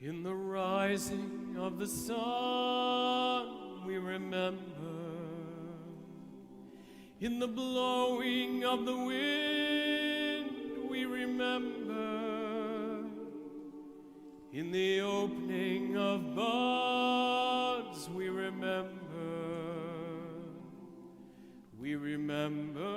In the rising of the sun, we remember. In the blowing of the wind, we remember. In the opening of buds, we remember. We remember.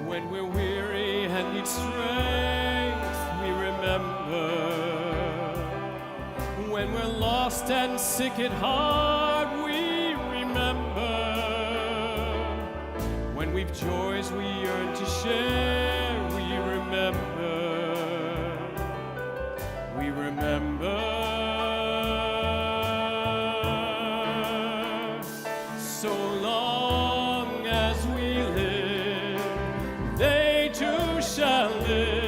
When we're weary and need strength, we remember. When we're lost and sick at heart, we remember. When we've joys we yearn to share, we remember. We remember. So long as we live, they too shall live.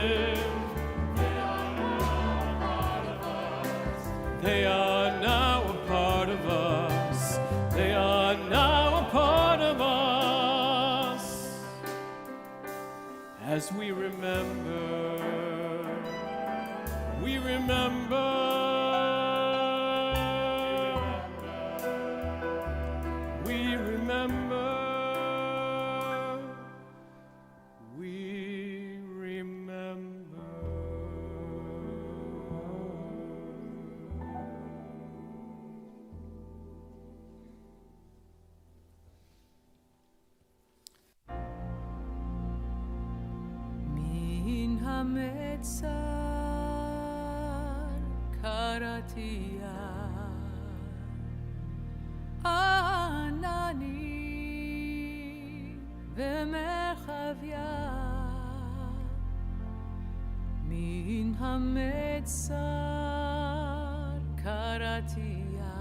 They are now a part of us. They are now a part of us. As we remember, we remember. We remember. המצר קראתיה ענני ומרחביה מן המצר קראתיה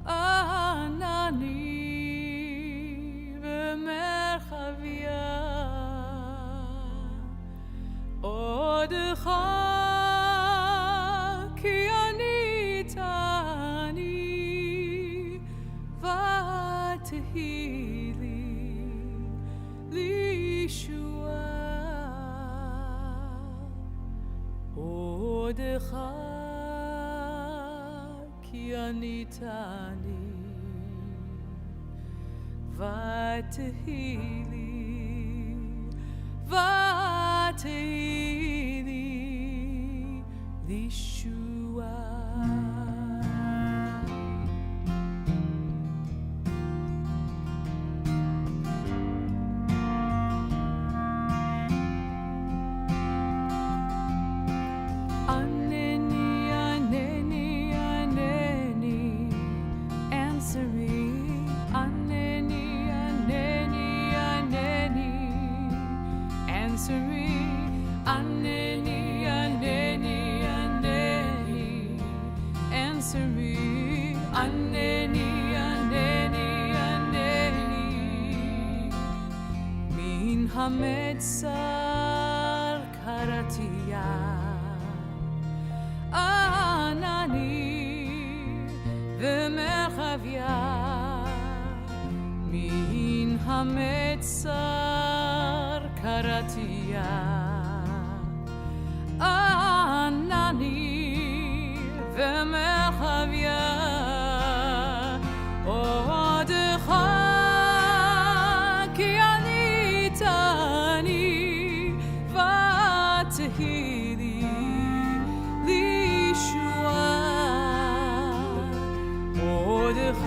ענני ומרחביה עודך כי אני תעני ותהי לי לישועה עודך כי אני תעני ותהי לי ותהי לי לישועה. ענני, ענני, ענני, answer me. ענני, ענני, ענני, answer me. ענני, ענני, ענני, answer me. ענני, ענני, ענני, מן המצר קראתיה ענני ומרחביה מן המצר קראתיה ענני ומרחביה עודך כי אני תעני ותהי לי לישועה עודך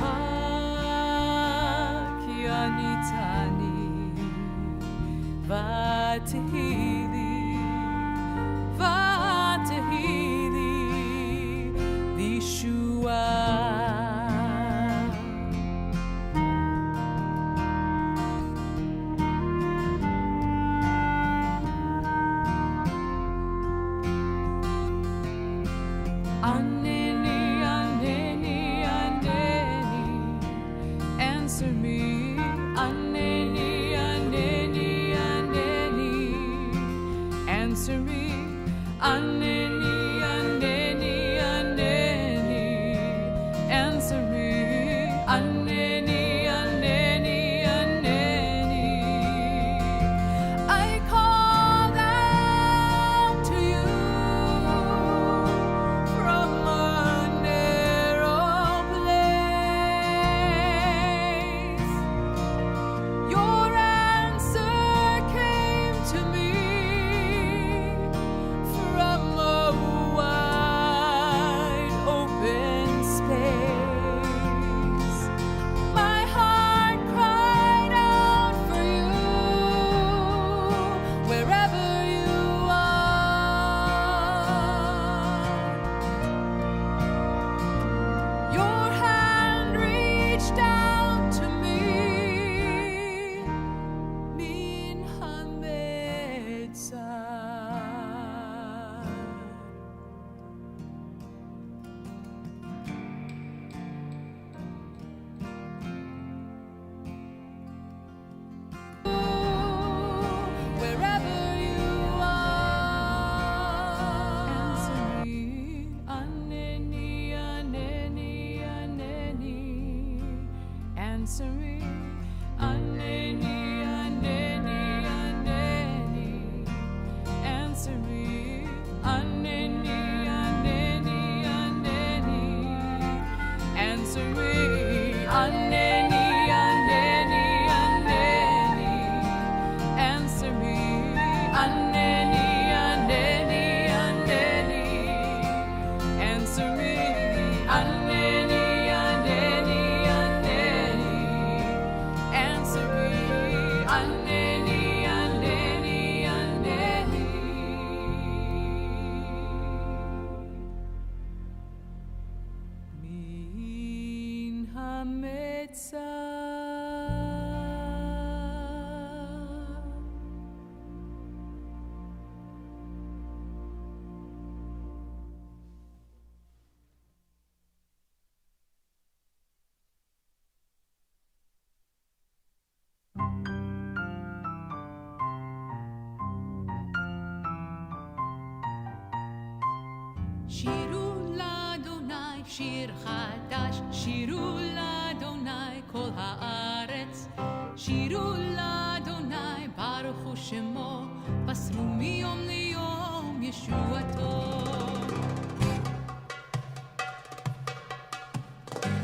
כי אני תעני ותהי לי ותהי לי לישועה. שיר חדש, שירו לאדוני כל הארץ, שירו לאדוני ברכו שמו, פסרו מיום ליום ישועתו.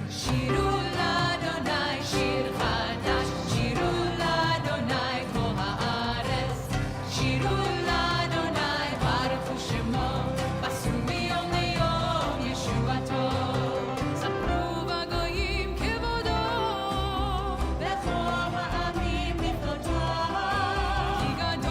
שירו לאדוני שיר חדש, שירו לאדוני כל הארץ, שירו לאדוני ברכו שמו, פסרו מיום ליום ישועתו. ספרו בגויים כבודו, בכל העמים נפלאותיו, כי גדול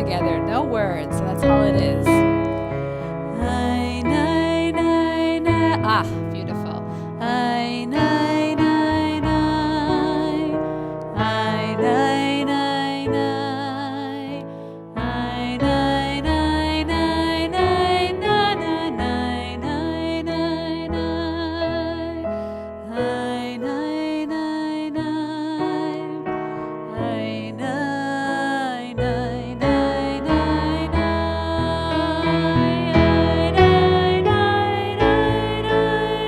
together. No words. So that's all it is. Ay, nay, nay, nay. Ah, beautiful. Ay, nay, nay, nay. Ay, nay, nay, nay. Ay, nay, nay, nay, nay, nay, nay, nay, nay, nay. Ay, nay, nay, nay. Ay, nay, nay, nay, nay, nay. Ay, nay, nay, nay, nay,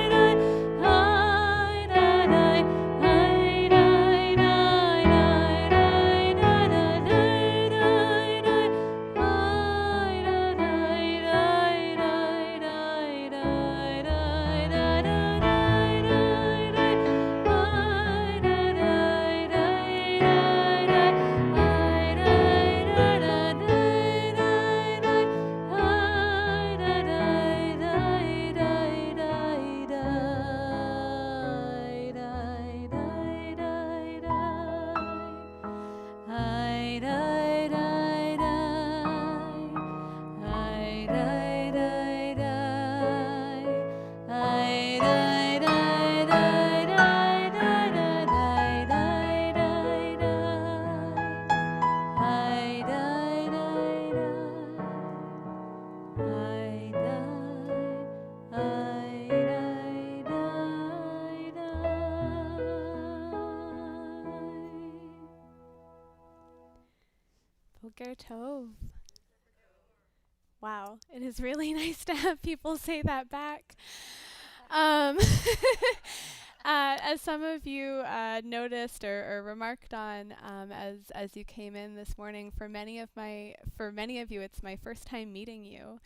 nay. Ay, nay, nay. Ay, nay, nay, nay, nay, nay, nay, nay, nay. Ay, nay, nay, nay, nay, nay, nay, nay, nay, nay, nay, nay. Boker Tov. Wow, it is really nice to have people say that back. As some of you noticed or remarked on as you came in this morning, for many of you, it's my first time meeting you.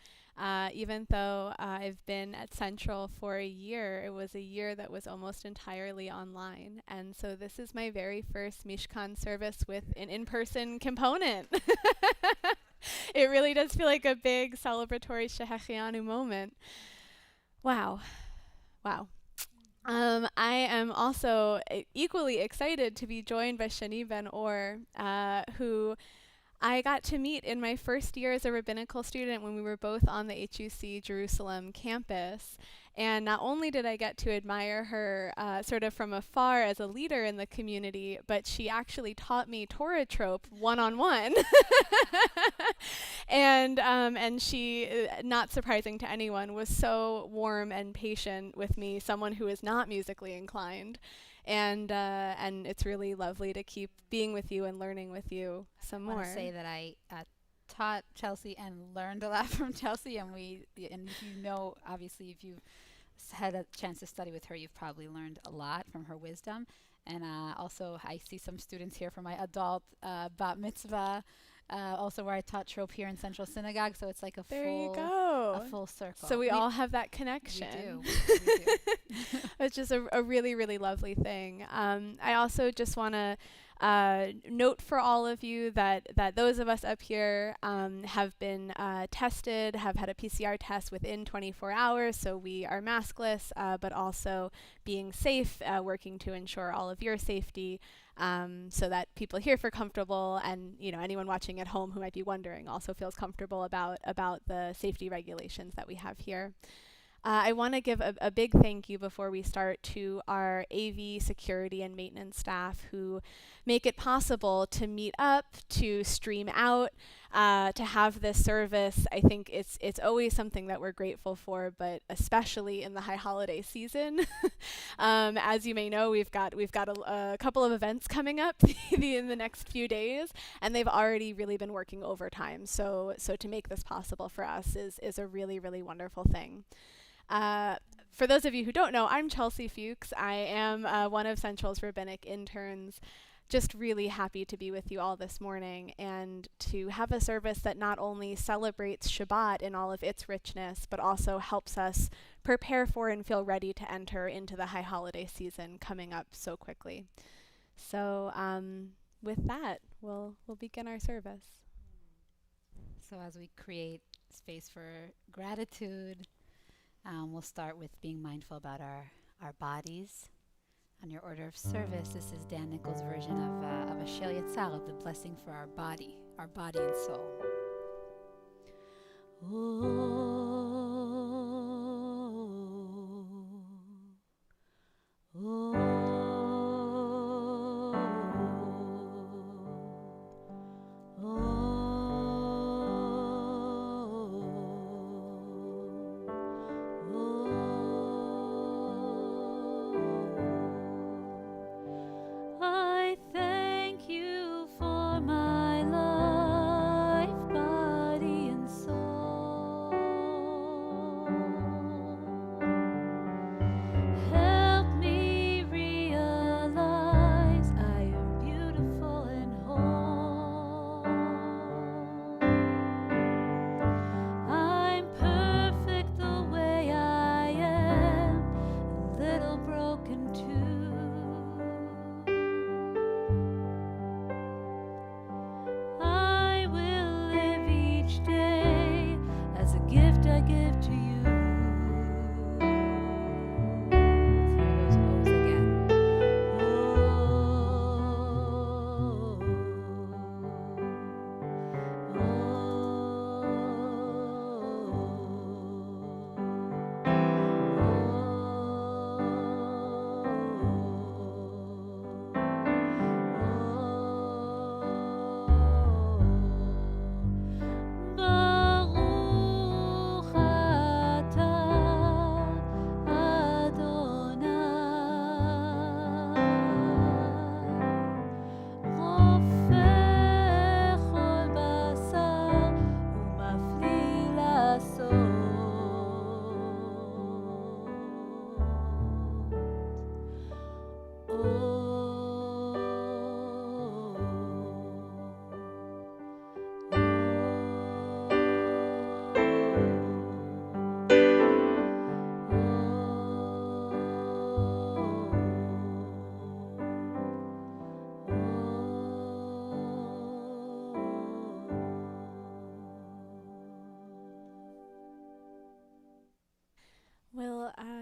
Even though I've been at Central for a year, it was a year that was almost entirely online. And so this is my very first Mishkan service with an in-person component. It really does feel like a big celebratory Shehechianu moment. Wow. Wow. I am also equally excited to be joined by Shani Ben Or, who I got to meet in my first year as a rabbinical student when we were both on the HUC Jerusalem campus. And not only did I get to admire her sort of from afar as a leader in the community, but she actually taught me Torah trope one-on-one. And she, not surprising to anyone, was so warm and patient with me, someone who is not musically inclined. And it's really lovely to keep being with you and learning with you some more. I want to say that I taught Chelsea and learned a lot from Chelsea, and if you know, obviously, if you've had a chance to study with her, you've probably learned a lot from her wisdom. And also, I see some students here from my adult bat mitzvah, also where I taught trope here in Central Synagogue. So it's like a full circle. So we all have that connection. We do. It's just a really, really lovely thing. I also just want to note for all of you that those of us up here have been tested, have had a PCR test within 24 hours, so we are maskless, but also being safe, working to ensure all of your safety, so that people here feel comfortable, and anyone watching at home who might be wondering also feels comfortable about the safety regulations that we have here. I want to give a big thank you before we start to our AV security and maintenance staff who make it possible to meet up, to stream out, to have this service. I think it's always something that we're grateful for, but especially in the high holiday season. As you may know, we've got a couple of events coming up in the next few days, and they've already really been working overtime. So to make this possible for us is a really, really wonderful thing. For those of you who don't know, I'm Chelsea Fuchs. I am one of Central's rabbinic interns. Just really happy to be with you all this morning and to have a service that not only celebrates Shabbat in all of its richness, but also helps us prepare for and feel ready to enter into the high holiday season coming up so quickly. So with that, we'll begin our service. So as we create space for gratitude, we'll start with being mindful about our bodies. On your order of service, this is Dan Nichols' version of a Shel Yatzar, of the blessing for our body and soul.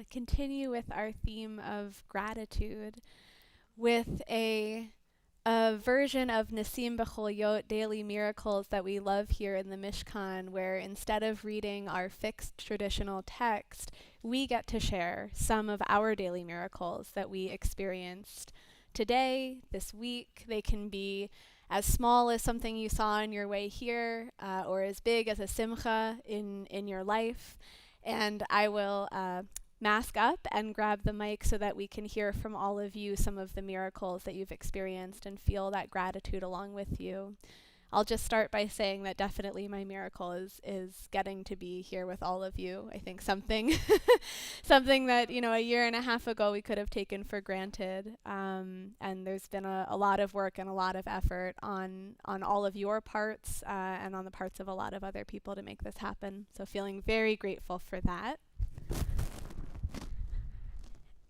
continue with our theme of gratitude with a version of Nisim B'chol Yot, daily miracles, that we love here in the Mishkan, where instead of reading our fixed traditional text, we get to share some of our daily miracles that we experienced today, this week. They can be as small as something you saw on your way here, or as big as a simcha in your life. And I will mask up and grab the mic so that we can hear from all of you some of the miracles that you've experienced and feel that gratitude along with you. I'll just start by saying that definitely my miracle is getting to be here with all of you. I think something something that, a year and a half ago we could have taken for granted. And there's been a lot of work and a lot of effort on all of your parts and on the parts of a lot of other people to make this happen. So feeling very grateful for that.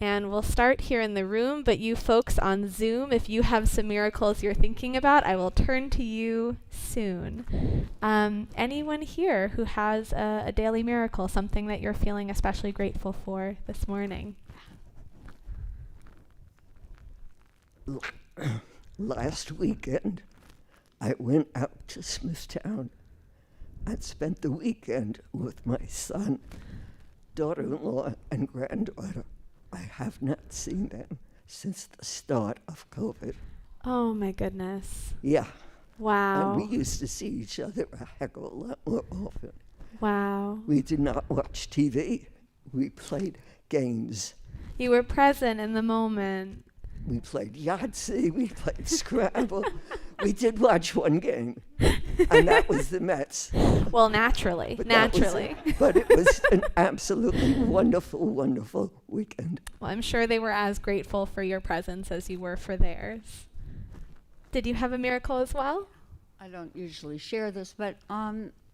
And we'll start here in the room, but you folks on Zoom, if you have some miracles you're thinking about, I will turn to you soon. Anyone here who has a daily miracle, something that you're feeling especially grateful for this morning? Last weekend, I went out to Smithtown and spent the weekend with my son, daughter-in-law, and granddaughter. I have not seen them since the start of COVID. Oh my goodness. Yeah. Wow. And we used to see each other a heck of a lot more often. Wow. We did not watch TV. We played games. You were present in the moment. We played Yahtzee. We played Scrabble. We did watch one game, and that was the Mets. Well, naturally. But it was an absolutely wonderful, wonderful weekend. Well, I'm sure they were as grateful for your presence as you were for theirs. Did you have a miracle as well? I don't usually share this, but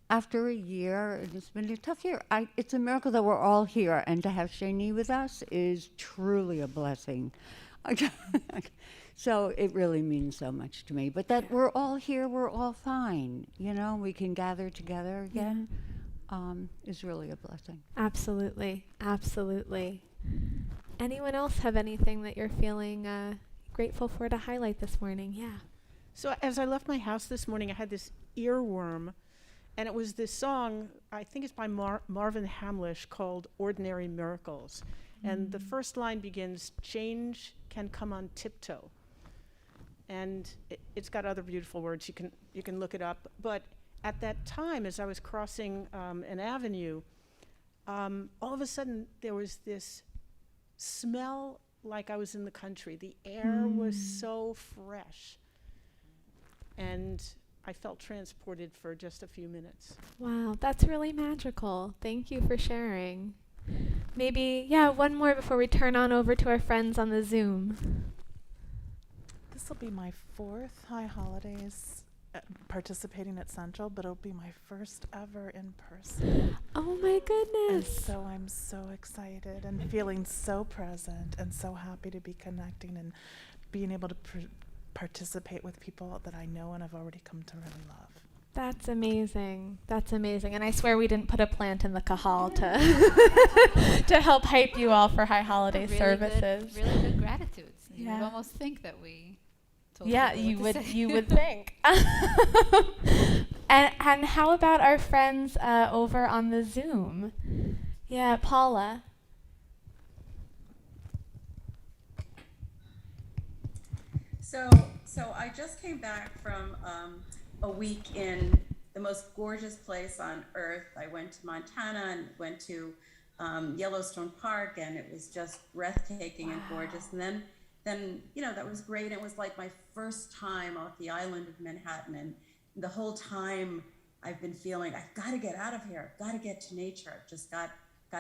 after a year, it's been a tough year. It's a miracle that we're all here, and to have Shani with us is truly a blessing. So it really means so much to me. But that we're all here, we're all fine. We can gather together again is really a blessing. Absolutely. Absolutely. Anyone else have anything that you're feeling grateful for to highlight this morning? Yeah. So as I left my house this morning, I had this earworm, and it was this song, I think it's by Marvin Hamlish, called Ordinary Miracles. And the first line begins, "Change can come on tiptoe." And it's got other beautiful words. You can look it up. But at that time, as I was crossing an avenue, all of a sudden there was this smell like I was in the country. The air was so fresh. And I felt transported for just a few minutes. Wow, that's really magical. Thank you for sharing. Maybe, one more before we turn on over to our friends on the Zoom. This will be my 4th High Holidays participating at Central, but it'll be my first ever in person. Oh my And goodness. so I'm so excited and feeling so present and so happy to be connecting and being able to participate with people that I know and I've already come to really love. That's amazing. That's amazing. And I swear we didn't put a plant in the kahal to to help hype you all for high holiday services. Really good gratitudes. You Yeah. would almost think that we told Yeah, people you what to would say. you would think. And how about our friends over on the Zoom? Yeah, Paula. So I just came back from a week in the most gorgeous place on earth. I went to Montana and went to Yellowstone Park, and it was just breathtaking and gorgeous. And then that was great. It was like my first time off the island of Manhattan, and the whole time I've been feeling I've got to get out of here. I've got to get to nature. I've just got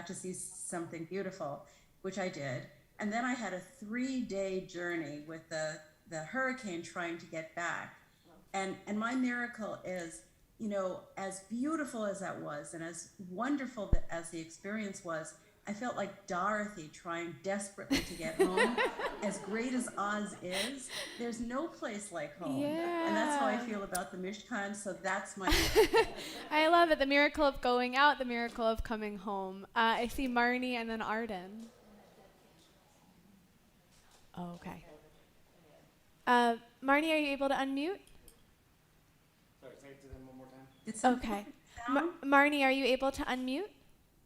to see something beautiful, which I did. And then I had a 3-day journey with the hurricane trying to get back. And my miracle is, as beautiful as that was and as wonderful as the experience was, I felt like Dorothy trying desperately to get home. As great as Oz is, there's no place like home. And that's how I feel about the Mishkan, so that's my miracle. I love it. The miracle of going out, the miracle of coming home. I see Marnie and then Arden. Oh, okay. Marnie, are you able to unmute? Sorry, say it to them one more time. Okay. Marnie, are you able to unmute?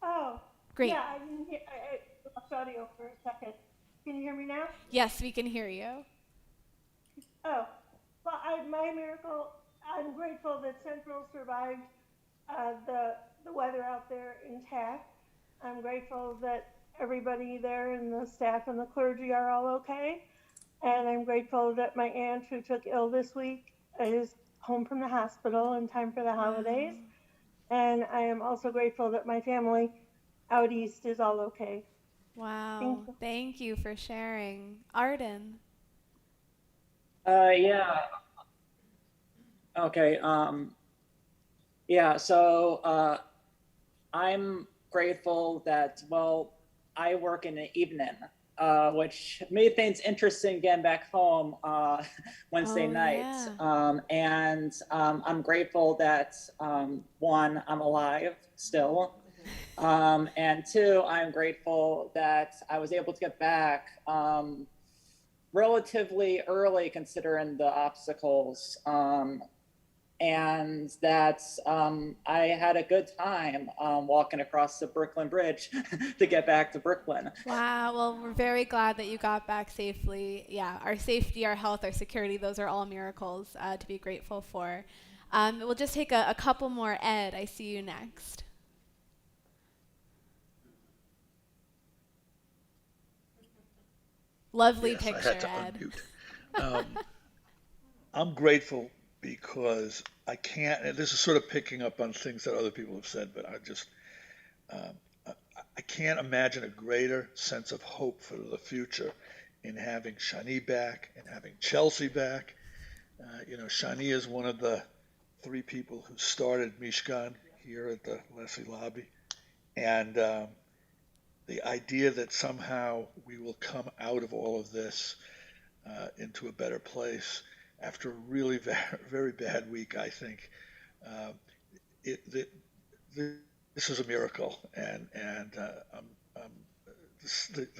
Oh, Great. yeah, I didn't hear, I lost audio for a second. Can you hear me now? Yes, we can hear you. Oh, well, my miracle, I'm grateful that Central survived the weather out there intact. I'm grateful that everybody there and the staff and the clergy are all okay. And I'm grateful that my aunt, who took ill this week, is home from the hospital in time for the holidays. And I am also grateful that my family out east is all okay. Wow. Thank you for sharing. Arden. Yeah. Okay. Yeah. So I'm grateful that, well, I work in the evening, which made things interesting getting back home Wednesday night. Yeah. And I'm grateful that, one, I'm alive still. And two, I'm grateful that I was able to get back relatively early considering the obstacles. And that I had a good time walking across the Brooklyn Bridge to get back to Brooklyn. Wow. Well, we're very glad that you got back safely. Yeah, our safety, our health, our security, those are all miracles to be grateful for. We'll just take a couple more. Ed, I see you next. Lovely Yes, picture, I had to Ed. unmute. I'm grateful because I can't, and this is sort of picking up on things that other people have said, but I can't imagine a greater sense of hope for the future in having Shani back and having Chelsea back. Shani is one of the 3 people who started Mishkan here at the Leslie Lobby. And the idea that somehow we will come out of all of this into a better place after a really very, very bad week, I think this is a miracle, and the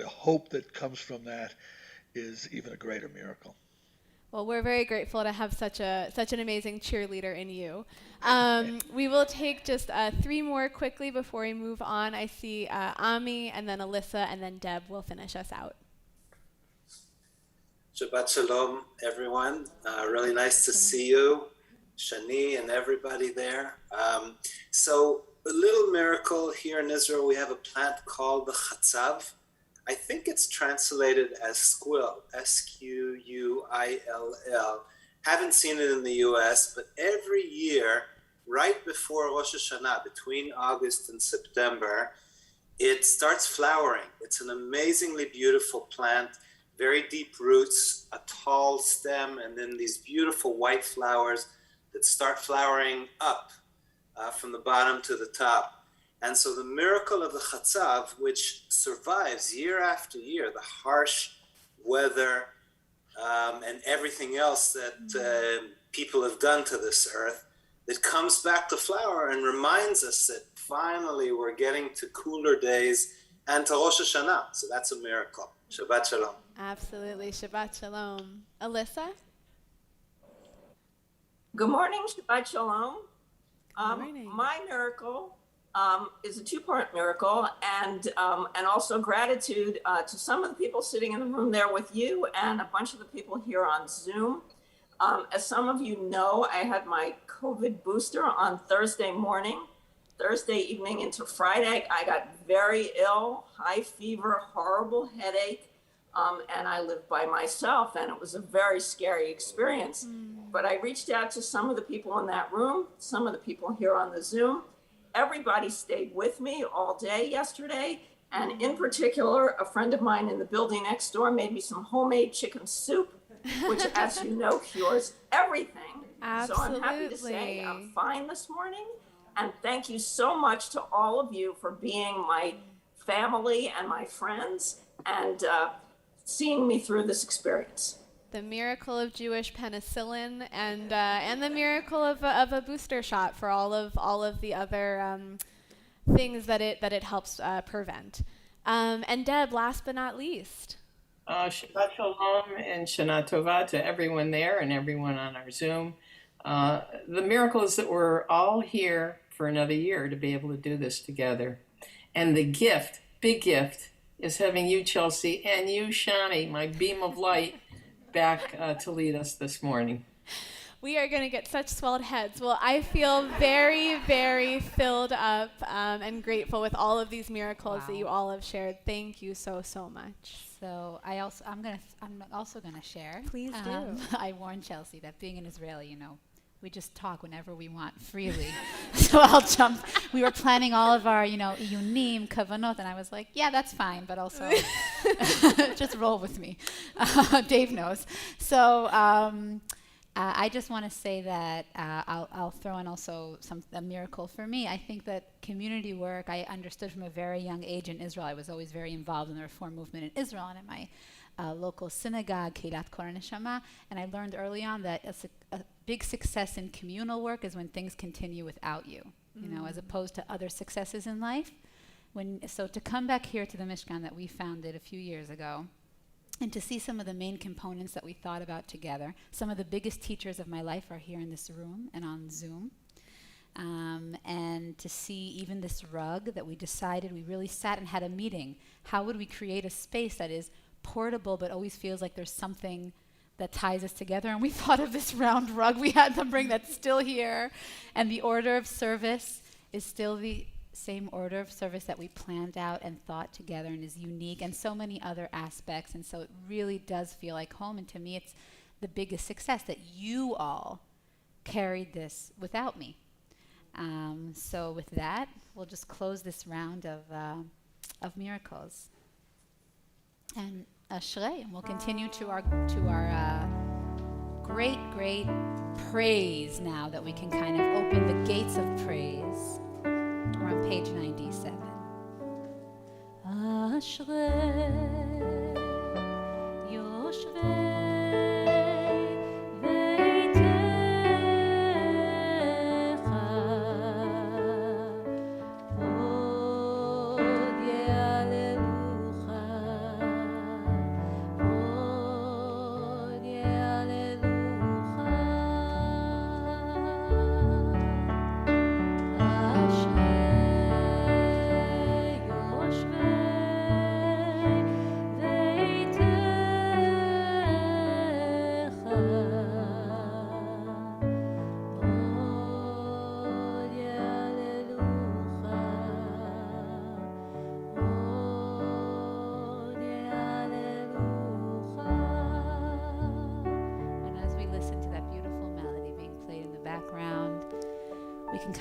hope that comes from that is even a greater miracle. Well, we're very grateful to have such an amazing cheerleader in you. We will take just 3 more quickly before we move on. I see Ami, and then Alyssa, and then Deb will finish us out. Shabbat Shalom, everyone. Really nice to see you, Shani, and everybody there. So a little miracle here in Israel, we have a plant called the Chatzav. I think it's translated as squill, S-Q-U-I-L-L. Haven't seen it in the US, but every year, right before Rosh Hashanah, between August and September, it starts flowering. It's an amazingly beautiful plant, very deep roots, a tall stem, and then these beautiful white flowers that start flowering up from the bottom to the top. And so the miracle of the Chatzav, which survives year after year, the harsh weather and everything else that people have done to this earth, that comes back to flower and reminds us that finally we're getting to cooler days and to Rosh Hashanah. So that's a miracle. Shabbat Shalom. Absolutely. Shabbat Shalom. Alyssa? Good morning. Shabbat Shalom. Good morning. My miracle is a 2-part miracle, and also gratitude to some of the people sitting in the room there with you and a bunch of the people here on Zoom. As some of you know, I had my COVID booster on Thursday morning. Thursday evening into Friday, I got very ill, high fever, horrible headache, and I lived by myself, and it was a very scary experience. But I reached out to some of the people in that room, some of the people here on the Zoom. Everybody stayed with me all day yesterday, and in particular, a friend of mine in the building next door made me some homemade chicken soup, which, as you know, cures everything. Absolutely. So I'm happy to say I'm fine this morning, and thank you so much to all of you for being my family and my friends, and seeing me through this experience. The miracle of Jewish penicillin, and the miracle of a booster shot for all of the other things that it helps prevent. And Deb, last but not least. Shabbat Shalom and Shana Tova to everyone there and everyone on our Zoom. The miracle is that we're all here for another year to be able to do this together. And the gift, big gift, is having you, Chelsea, and you, Shani, my beam of light, back to lead us this morning. We are going to get such swelled heads. Well, I feel very, very filled up and grateful with all of these miracles that you all have shared. Thank you so much. So I'm also gonna share. Please do. I warned Chelsea that being an Israeli, we just talk whenever we want freely. So I'll jump. We were planning all of our, iyunim, kavanot, and I was like, yeah, that's fine, but also just roll with me. Dave knows. So I just want to say that I'll throw in also a miracle for me. I think that community work, I understood from a very young age in Israel. I was always very involved in the Reform movement in Israel and in my local synagogue, Keilat Kor Neshama, and I learned early on that a big success in communal work is when things continue without you, as opposed to other successes in life. So to come back here to the Mishkan that we founded a few years ago, and to see some of the main components that we thought about together. Some of the biggest teachers of my life are here in this room and on Zoom. And to see even this rug that we decided, we really sat and had a meeting. How would we create a space that is portable but always feels like there's something that ties us together? And we thought of this round rug we had them bring that's still here. And the order of service is still the same order of service that we planned out and thought together and is unique, and so many other aspects. And so it really does feel like home. And to me, it's the biggest success that you all carried this without me. So with that, we'll just close this round of miracles. And Ashrei, we'll continue to our great praise now that we can kind of open the gates of praise. We're on page 97. Ashrei Yoshvei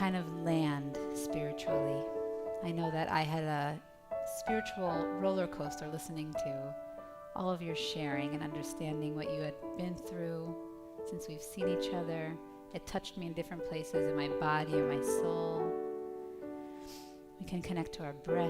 kind of land spiritually. I know that I had a spiritual roller coaster listening to all of your sharing and understanding what you had been through since we've seen each other. It touched me in different places in my body and my soul. We can connect to our breath.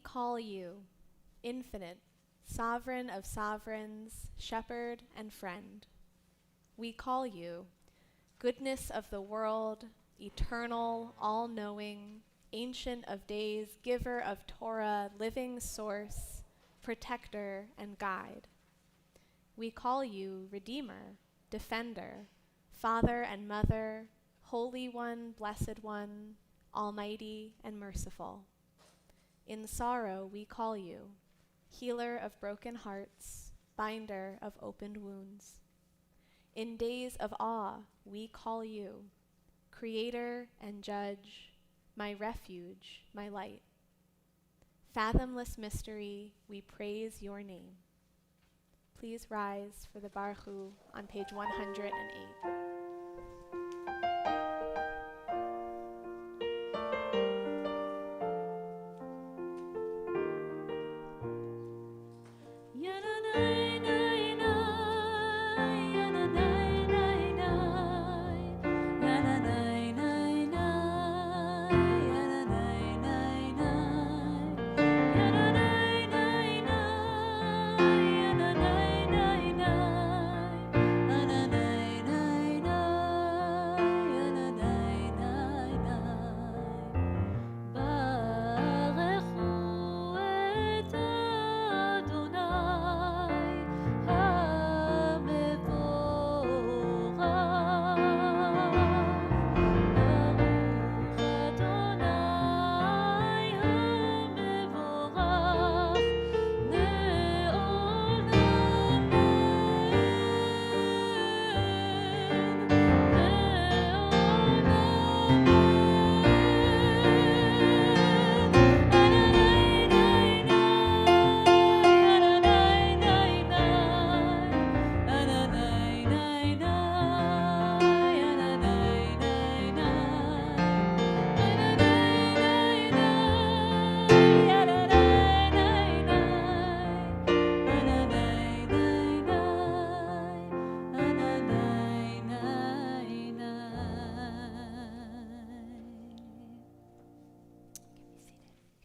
call you, infinite, sovereign of sovereigns, shepherd and friend. We call you, goodness of the world, eternal, all-knowing, ancient of days, giver of Torah, living source, protector and guide. We call you Redeemer, Defender, Father and Mother, Holy One, Blessed One, Almighty and merciful. In sorrow we call you, Healer of broken hearts, Binder of opened wounds. In days of awe we call you, Creator and Judge, my refuge, my light. Fathomless mystery, we praise your name. Please rise for the Baruch Hu on page 108.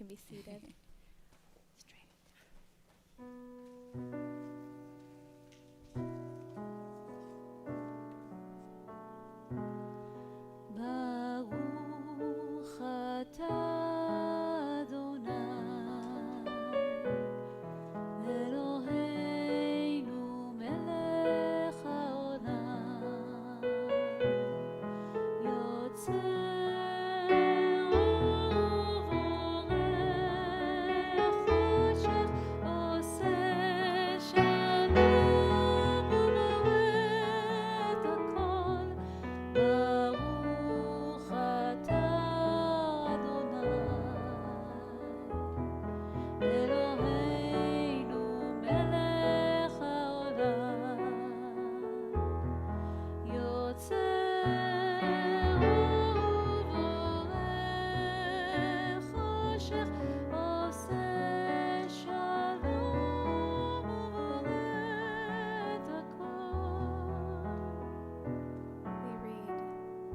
Be seated. Baruch atah Adonai, Eloheinu melech haolam, Yotzer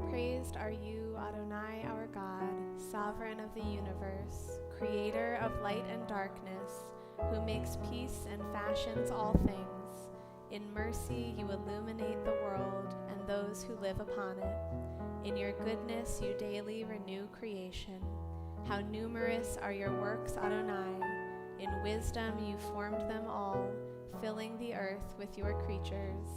Praised are you, Adonai, our God, sovereign of the universe, creator of light and darkness, who makes peace and fashions all things. In mercy you illuminate the world and those who live upon it. In your goodness you daily renew creation. How numerous are your works, Adonai. In wisdom you formed them all, filling the earth with your creatures.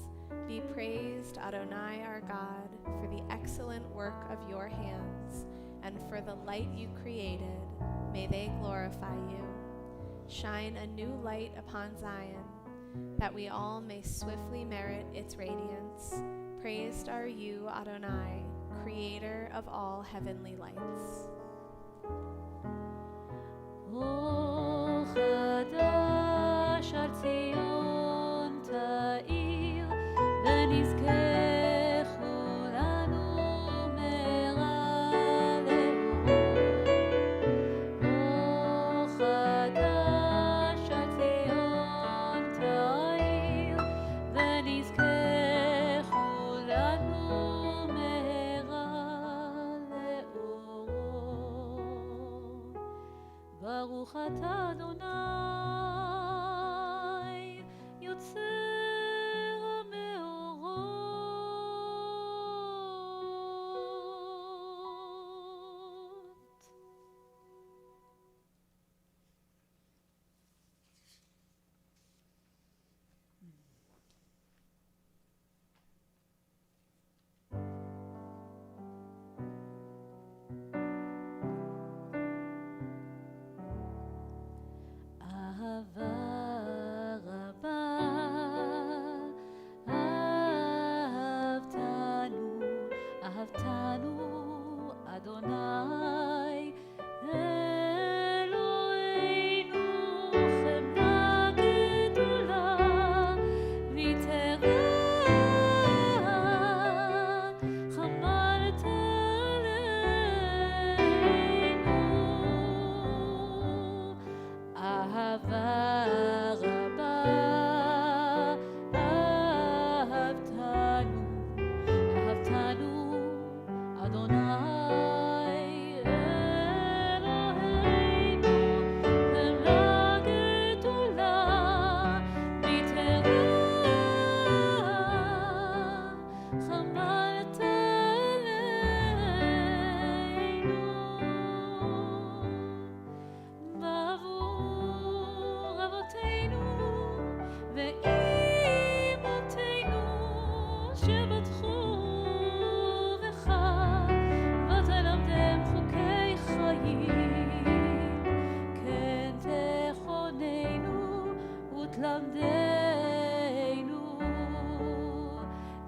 Be praised, Adonai our God, for the excellent work of your hands, and for the light you created. May they glorify you. Shine a new light upon Zion, that we all may swiftly merit its radiance. Praised are you, Adonai, creator of all heavenly lights. O Chadash al Tzion Ta'ir, ונזכה כולנו מהרה לאורו. O חדש על ציון תאיר, ונזכה כולנו מהרה לאורו. ברוך אתה אדוני יוצר המאורות. אהבה רבה אהבתנו, אהבתנו אדוני אלוהינו, חמדה גדולה ויתרה חמלת עלינו. אהבה רבה אהבתנו, אהבתנו אדוני אלוהינו, חמלה גדולה ויתרה חמלת עלינו. בעבור אבותינו ואימותינו שבטחו בך ותלמדם חוקי חיים, כן תכוננו ותלמדנו,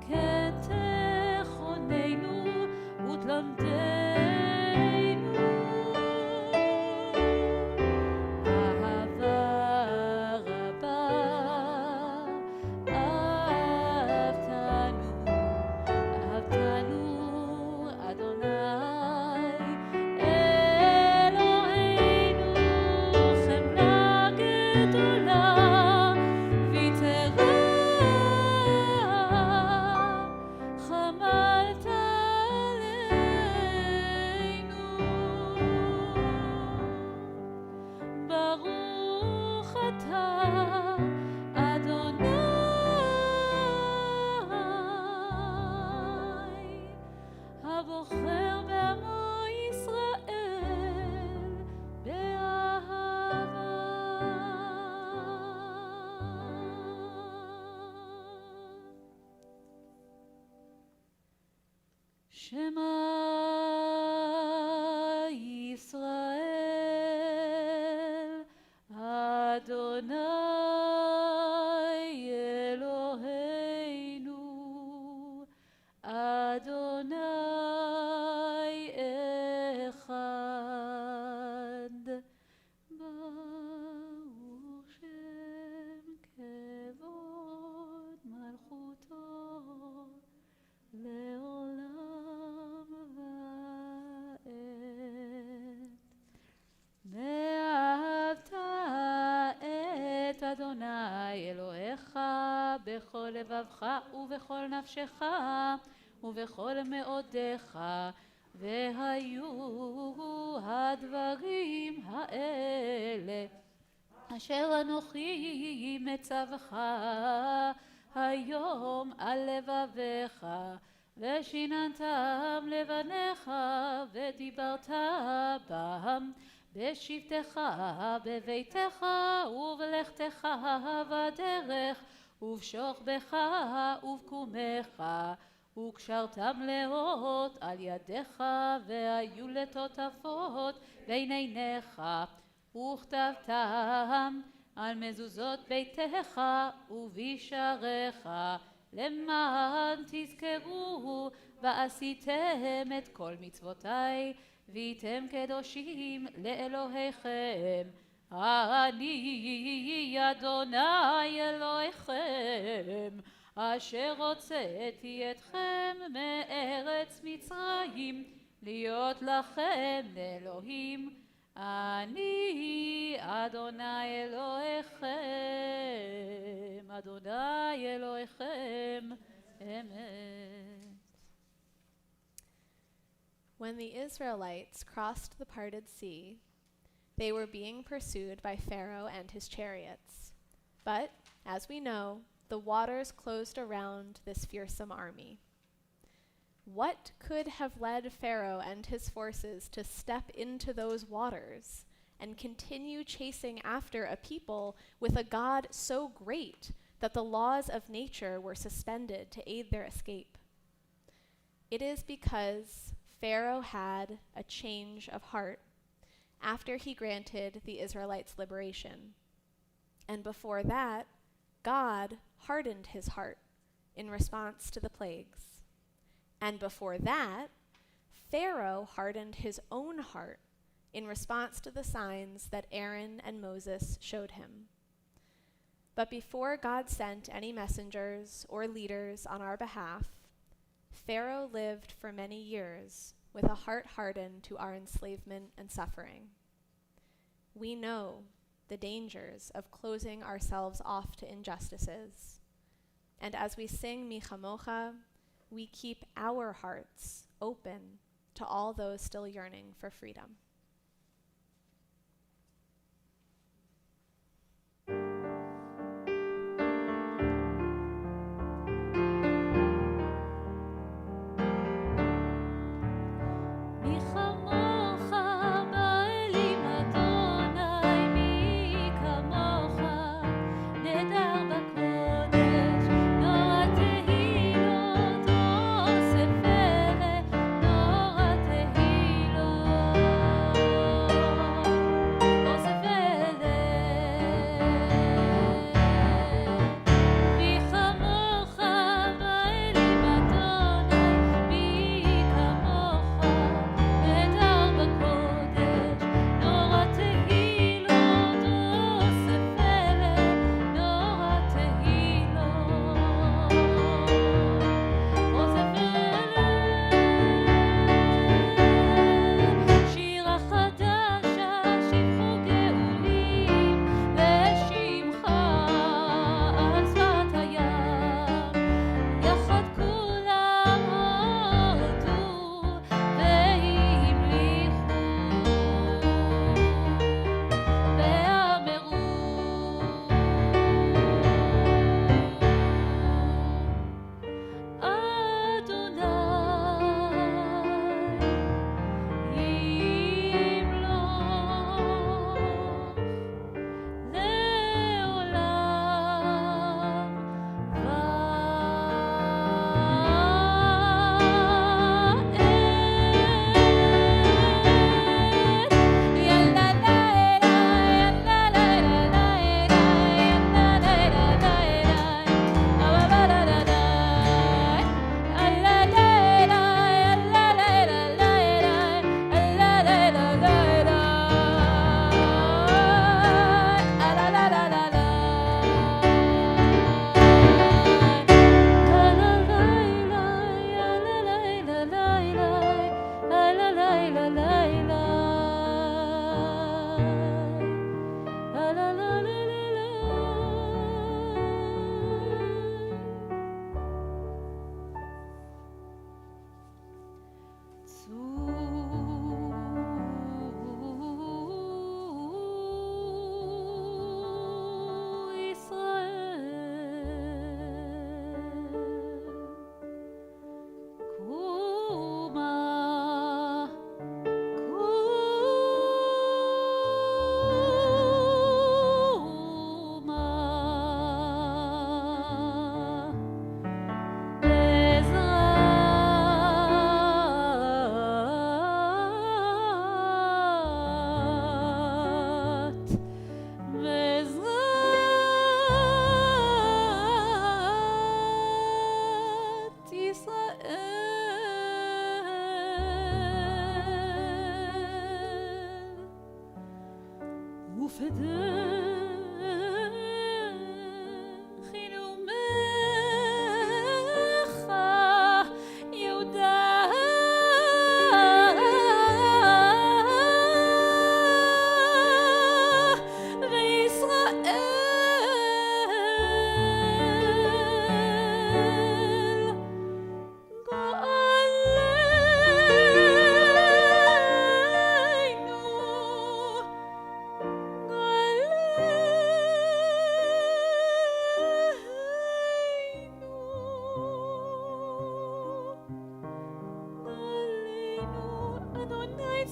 כן תכוננו ותלמדנו. אהבה רבה אהבתנו, אהבתנו אדוני אלוהינו, חמלה גדולה ויתרה חמלת עלינו. ברוך אתה אדוני הבוחר בעמו ישראל באהבה. שמע ישראל אדוני אלוהינו, אדוני אחד. ברוך שם כבוד מלכותו לעולם ועד. ואהבת את אדוני אלוהיך בכל לבבך ובכל נפשך ובכל מאודיך, והיו הדברים האלה אשר אנוכי מצווך היום על לבביך, ושיננתם לבניך ודיברת בם בשבתך בביתך ובלכתך בדרך ובשוכבך ובקומך, וקשרתם לאות על ידיך והיו לטוטפות בין עיניך, וכתבתם על מזוזות ביתך ובשעריך, למען תזכרו ועשיתם את כל מצוותי והייתם קדושים לאלוהיכם. אני אדוני אלוהיכם אשר הוצאתי אתכם מארץ מצרים להיות לכם לאלוהים. אני אדוני אלוהיכם, אדוני אלוהיכם אמת. When the Israelites crossed the parted sea, They were being pursued by Pharaoh and his chariots. But, as we know, the waters closed around this fearsome army. What could have led Pharaoh and his forces to step into those waters and continue chasing after a people with a God so great that the laws of nature were suspended to aid their escape? It is because Pharaoh had a change of heart after he granted the Israelites liberation. And before that, God hardened his heart in response to the plagues. And before that, Pharaoh hardened his own heart in response to the signs that Aaron and Moses showed him. But before God sent any messengers or leaders on our behalf, Pharaoh lived for many years with a heart hardened to our enslavement and suffering. We know the dangers of closing ourselves off to injustices. And as we sing Mi Chamocha, we keep our hearts open to all those still yearning for freedom.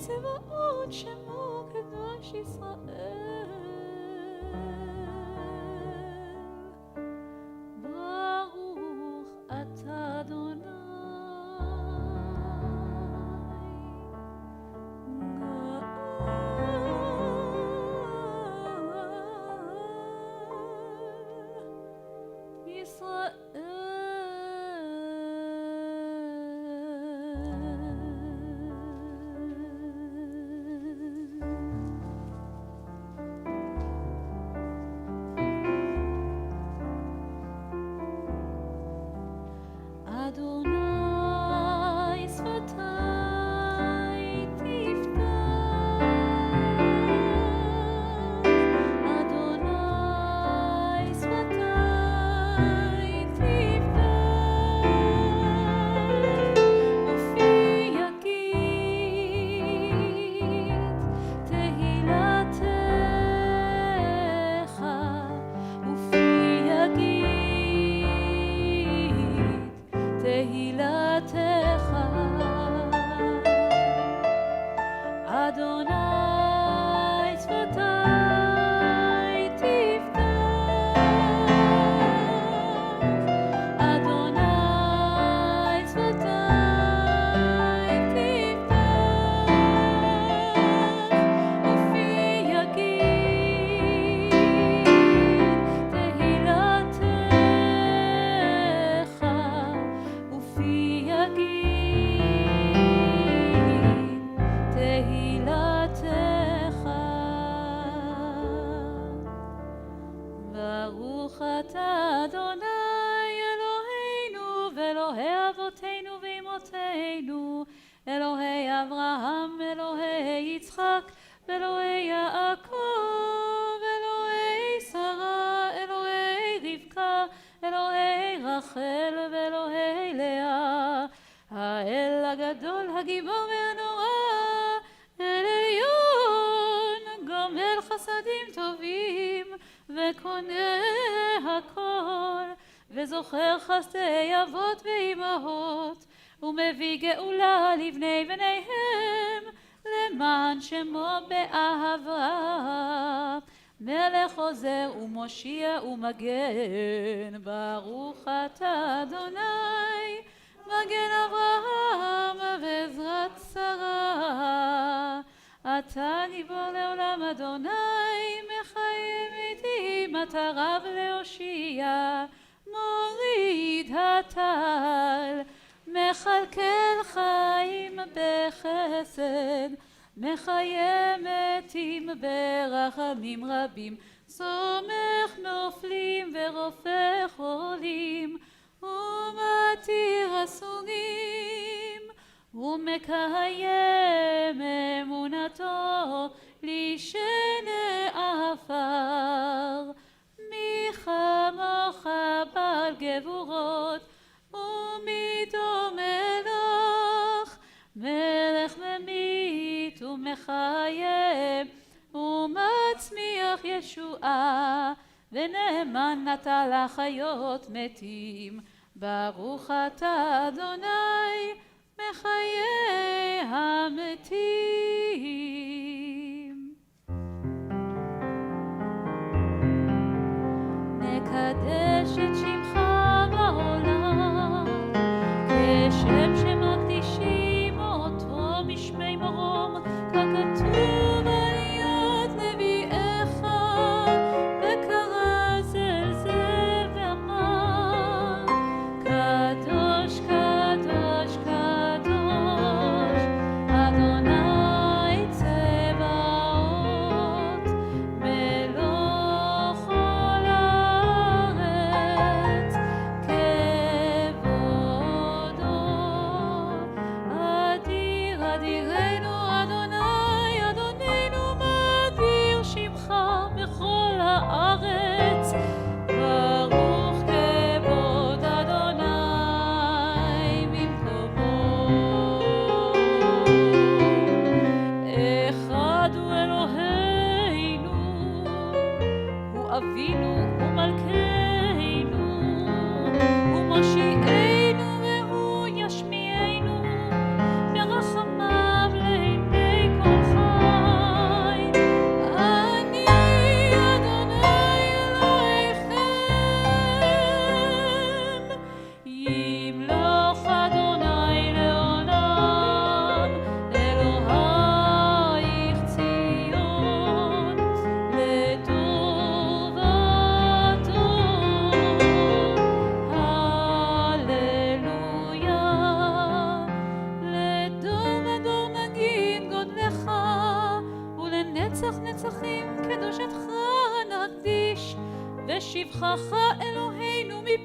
צבאות שמו קדוש ישראל. ברוך אתה אדוני אדוני שפתי תפתח, אדוני שפתי תפתח, ופי יגיד תהילתך, ופי יגיד תהילתך. אדוני שפתי תפתח, אדוני שפתי תפתח, ופי יגיד תהילתך, ופי יגיד תהילתך. ברוך אתה אדוני אלוהינו ואלוהי אבותינו ואמותינו, אלוהי אברהם, אלוהי יצחק ואלוהי יעקב, אלוהי שרה, אלוהי רבקה, אלוהי רחל ואלוהי לאה, האל הגדול הגיבור והנורא, אל עליון גומל חסדים טובים וקונה הכל, וזוכר חסדי אבות ואימהות, ומביא גאולה לבני בניהם, למען שמו באהבה, מלך עוזר ומושיע ומגן. ברוך אתה אדוני מגן אברהם ועזרת שרה, אתה גיבור לעולם אדוני, מחיים איתי מטרה להושיע, מוריד הטל, מכלכל חיים בחסד, מחיה מתים ברחמים רבים, סומך נופלים ורופא חולים, ומתיר אסורים, ומקיים אמונתו לשני עפר. מי כמוך בעל גבורות ומי דומה לך, מלך ממית ומחיה ומצמיח ישועה, ונאמן נטל החיות מתים. ברוך אתה אדוני מחיי המתים. נקדש את שמך בעולם, כשם שמקדישים אותו משמי מרום, ככתוב על יד נביאך, וקרא זה זה ואמר, קדוש קדוש קדוש אדוני צבאות, מלוך כל הארץ.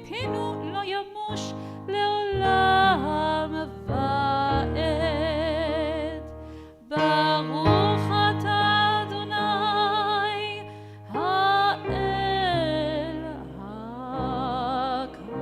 פינו לא ימוש לעולם ועד. ברוך אתה אדוני האל הקדוש.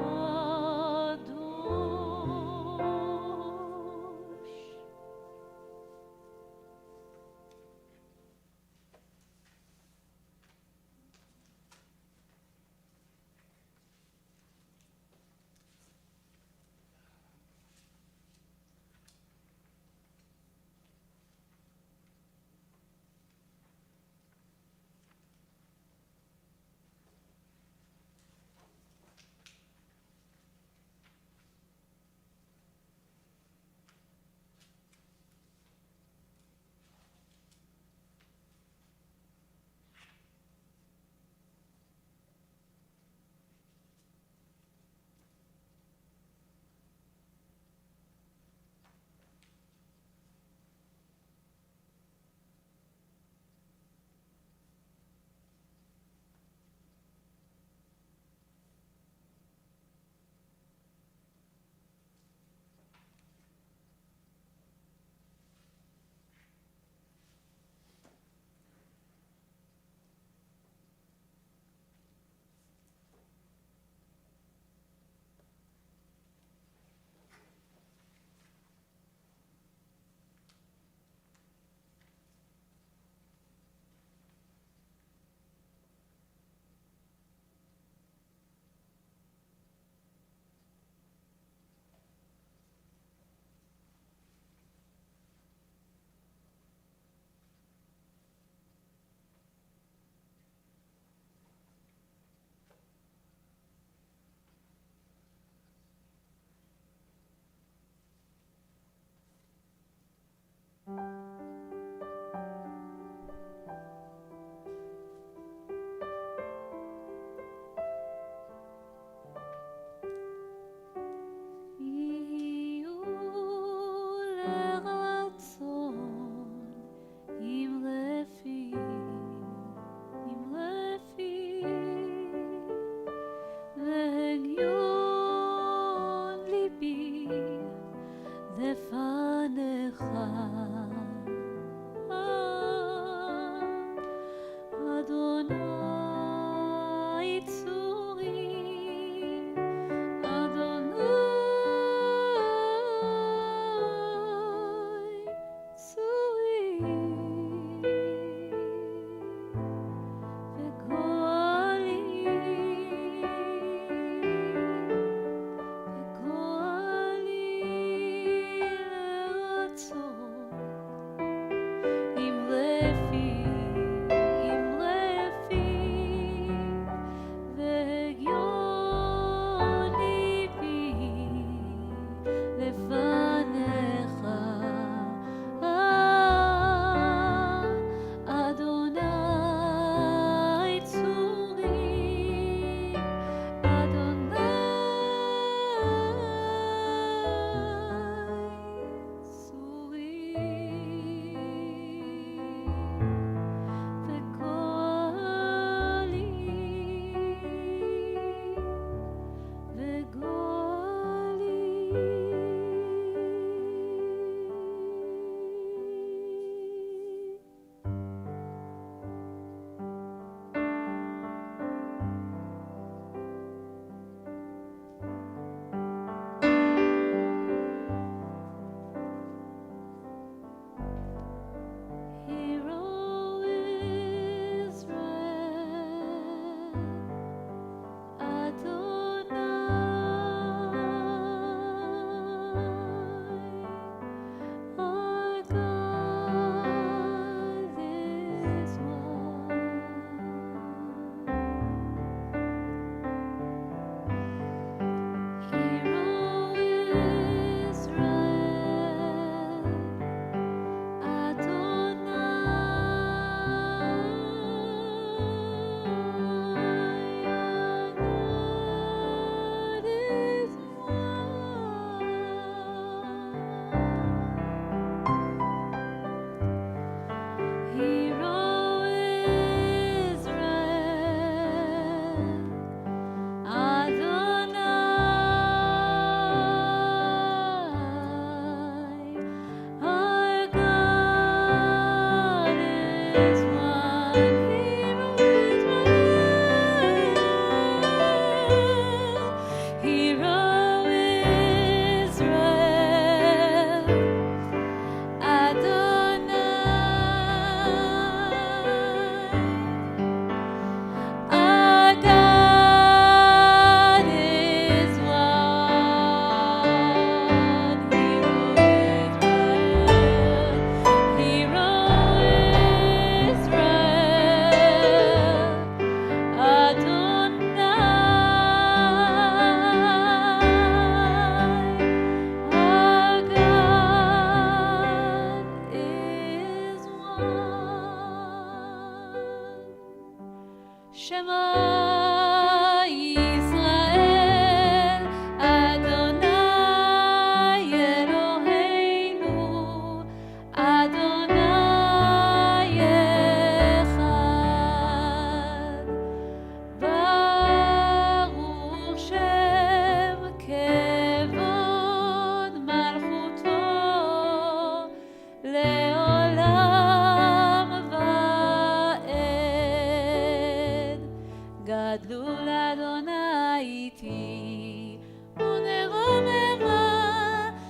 איתי ונרוממה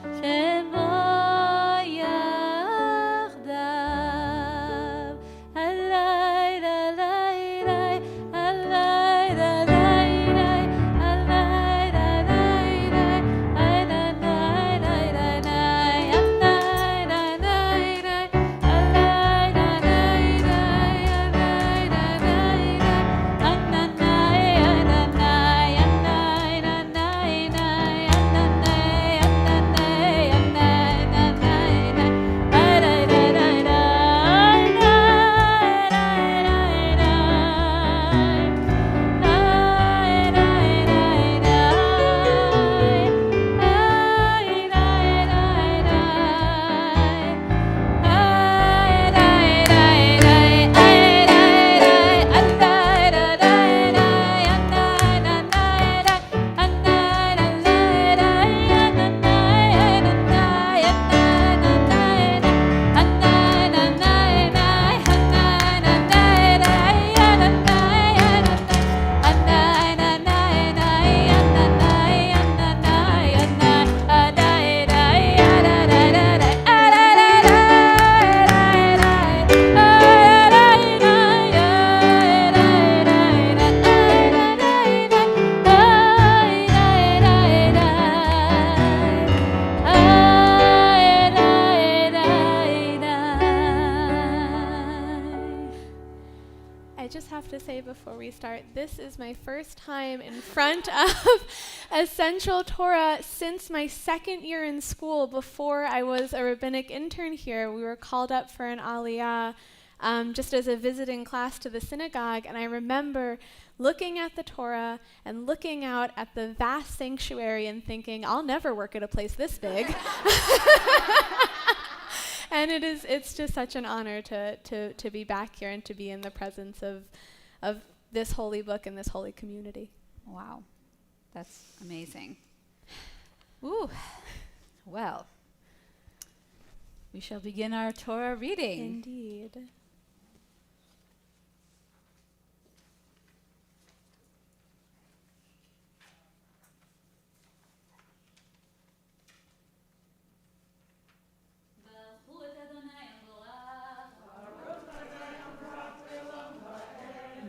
שמו יחדיו הלילה לילה הלילה לילה הלילה before we start, this is my first time in front of a Central Torah since my second year in school. Before I was a rabbinic intern here, we were called up for an aliyah just as a visiting class to the synagogue, and I remember looking at the Torah and looking out at the vast sanctuary and thinking, I'll never work at a place this big. And it's just such an honor to be back here and to be in the presence of this holy book and this holy community. Wow, that's amazing. Ooh, well, we shall begin our Torah reading. Indeed.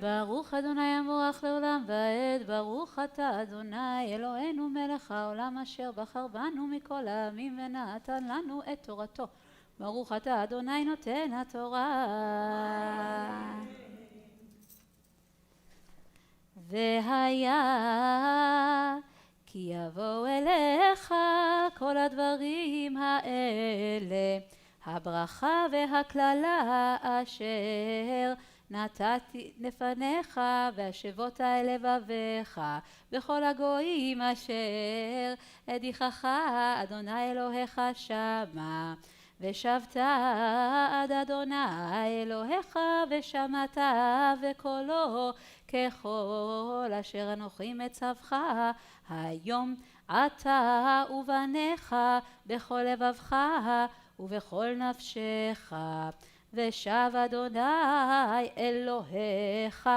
ברוך אדוני המבורך לעולם ועד, ברוך אתה אדוני אלוהינו מלך העולם אשר בחר בנו מכל העמים ונתן לנו את תורתו. ברוך אתה אדוני נותן התורה. והיה כי יבואו אליך כל הדברים האלה, הברכה והקללה אשר נתתי לפניך והשבות אל לבביך בכל הגויים אשר הדיחך אדוני אלוהיך שמה. ושבת עד אדוני אלוהיך ושמעת וקולו ככל אשר אנוכי מצווך היום אתה ובניך בכל לבבך ובכל נפשך. ושב אדוני אלוהיך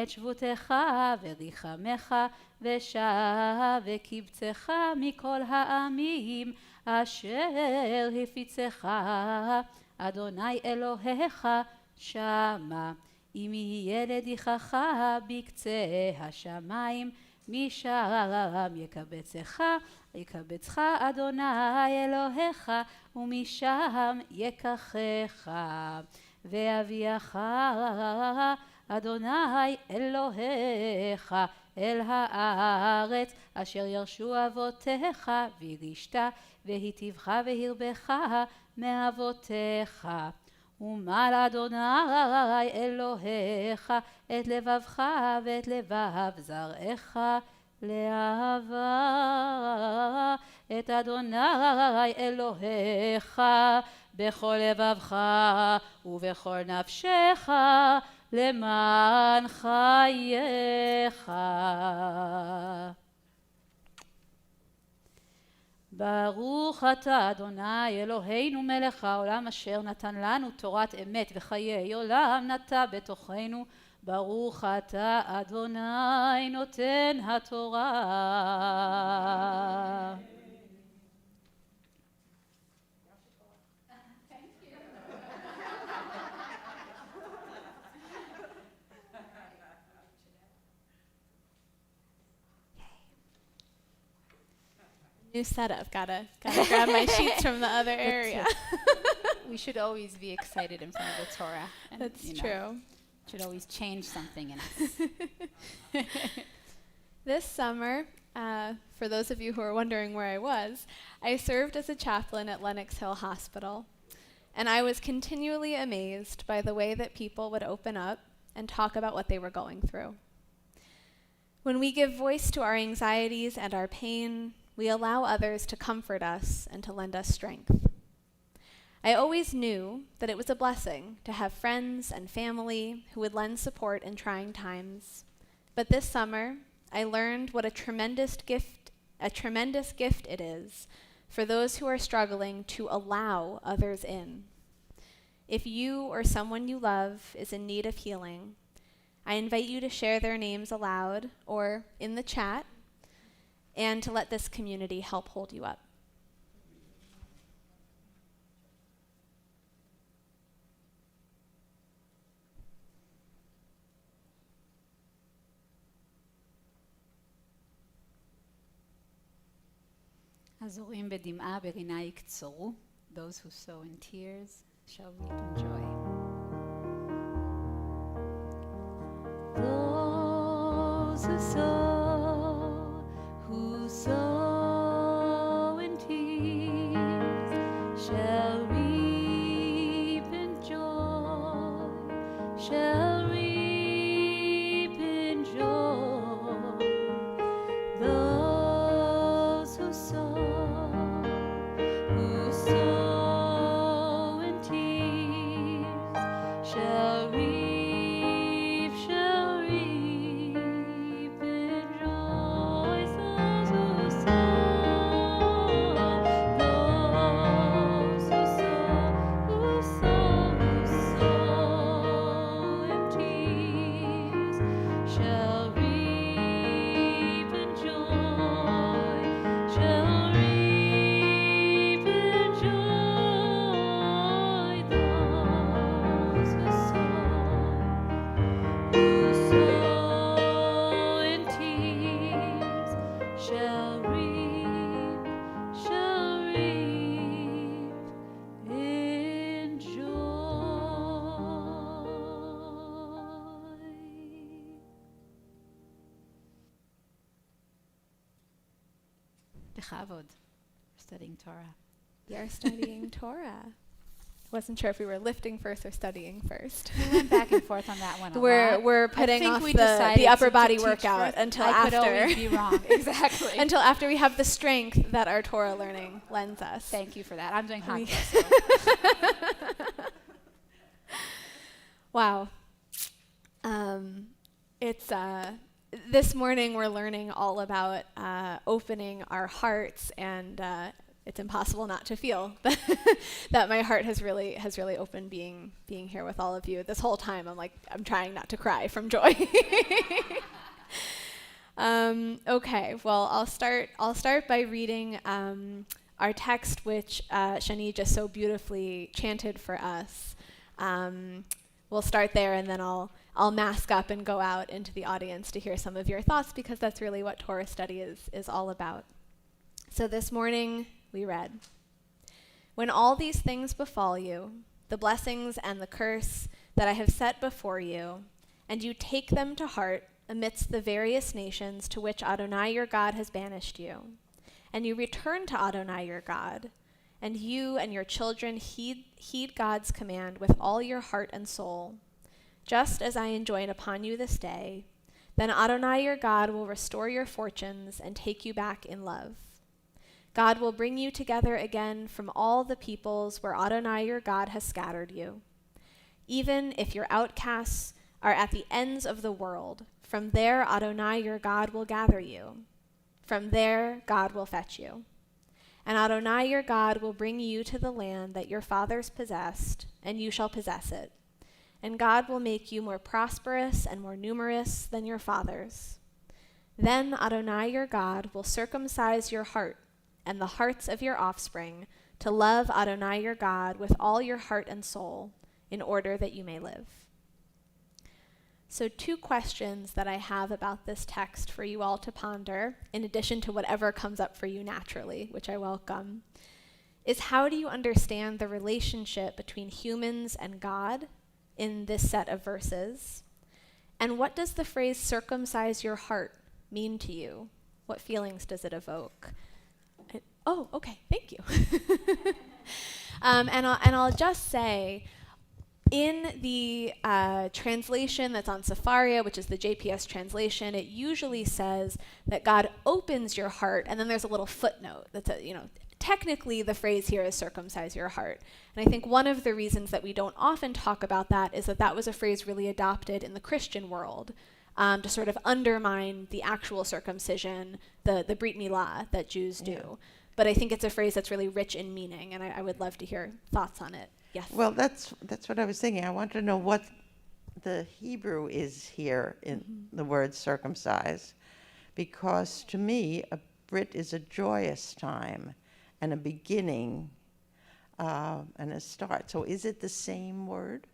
את שבותך וריחמך ושב וקבצך מכל העמים אשר הפיצך אדוני אלוהיך שמה. אם יהיה לדיחך בקצה השמיים משם יקבצך אדוני אלוהיך ומשם יקחך. ויביאך אדוני אלוהיך אל הארץ אשר ירשו אבותיך וירישת והיטיבך והרבך מאבותיך. ומל אדוני אלוהיך את לבבך ואת לבב זרעך לאהבה את אדוני אלוהיך בכל לבבך ובכל נפשך למען חייך. ברוך אתה אדוני אלוהינו מלך העולם אשר נתן לנו תורת אמת וחיי עולם נטע בתוכנו. ברוך אתה אדוני נותן התורה. New setup. Gotta grab my sheets from the other area. We should always be excited in front of the Torah. And, That's you know, true. should always change something in us. This summer, for those of you who are wondering where I was, I served as a chaplain at Lenox Hill Hospital, and I was continually amazed by the way that people would open up and talk about what they were going through. When we give voice to our anxieties and our pain, we allow others to comfort us and to lend us strength. I always knew that it was a blessing to have friends and family who would lend support in trying times. But this summer, I learned what a tremendous gift it is for those who are struggling to allow others in. If you or someone you love is in need of healing, I invite you to share their names aloud or in the chat, and to let this community help hold you up. הזורים בדמעה ברינה יקצרו. Those who sow in tears shall reap in joy. Those who sow in tears shall reap in joy, shall reap in joy. Those who sow in tears shall reap in joy. Those who sow in tears shall reap in joy, shall reap in joy. Those who sow in tears shall reap in joy. בכבוד. Studying Torah. We are studying Torah. Wasn't sure if we were lifting first or studying first. We went back and forth on that one a lot. We're putting off the upper body workout until I after. could always be wrong. Exactly. Until after we have the strength that our Torah learning lends us. Thank you for that. I'm doing hot We- cross. So. Wow. It's this morning we're learning all about opening our hearts, and it's impossible not to feel that my heart has really opened being here with all of you. This whole time I'm trying not to cry from joy. Okay, well I'll start by reading our text, which Shani just so beautifully chanted for us. We'll start there, and then I'll mask up and go out into the audience to hear some of your thoughts, because that's really what Torah study is all about. So this morning we read, "When all these things befall you, the blessings and the curse that I have set before you, and you take them to heart amidst the various nations to which Adonai your God has banished you, and you return to Adonai your God, and you and your children heed God's command with all your heart and soul, just as I enjoin upon you this day, then Adonai your God will restore your fortunes and take you back in love. God will bring you together again from all the peoples where Adonai your God has scattered you. Even if your outcasts are at the ends of the world, from there Adonai your God will gather you. From there God will fetch you. And Adonai your God will bring you to the land that your fathers possessed, and you shall possess it. and God will make you more prosperous and more numerous than your fathers. Then Adonai your God will circumcise your heart and the hearts of your offspring to love Adonai your God with all your heart and soul, in order that you may live. So 2 questions that I have about this text for you all to ponder, in addition to whatever comes up for you naturally, which I welcome, is how do you understand the relationship between humans and God in this set of verses? And what does the phrase circumcise your heart mean to you? What feelings does it evoke? Oh, okay, thank you. And I'll just say, in the translation that's on Sepharia, which is the JPS translation, it usually says that God opens your heart, and then there's a little footnote that's technically the phrase here is circumcise your heart. And I think one of the reasons that we don't often talk about that is that that was a phrase really adopted in the Christian world to sort of undermine the actual circumcision, the Brit Milah that Jews do. Yeah. But I think it's a phrase that's really rich in meaning, and I would love to hear thoughts on it. Yes. Well, that's what I was thinking. I want to know what the Hebrew is here in the word circumcise, because to me, a Brit is a joyous time and a beginning and a start. So is it the same word?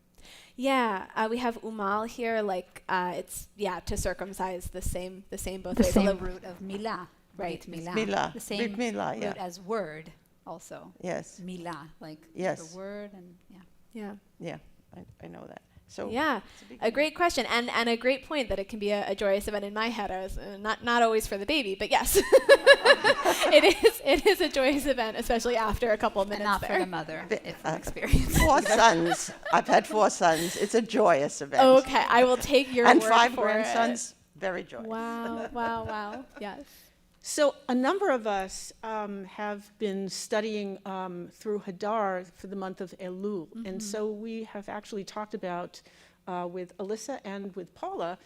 Yeah, we have umal here, like it's to circumcise the same both the ways. Same root of milah, right? Milah, the same Brit Milah, root as word, also. Yes. Milah, like yes. the word, and Yeah, I know that. So yeah, a great question, and a great point that it can be a joyous event. In my head, I was not always for the baby, but yes, it is a joyous event, especially after a couple of minutes. And not there. for the mother, from experience. 4 sons. I've had 4 sons. It's a joyous event. Okay, I will take your and word 5 for grandsons. It. Very joyous. Wow. Yes. So a number of us have been studying through Hadar for the month of Elul. And so we have actually talked about, with Alyssa and with Paula,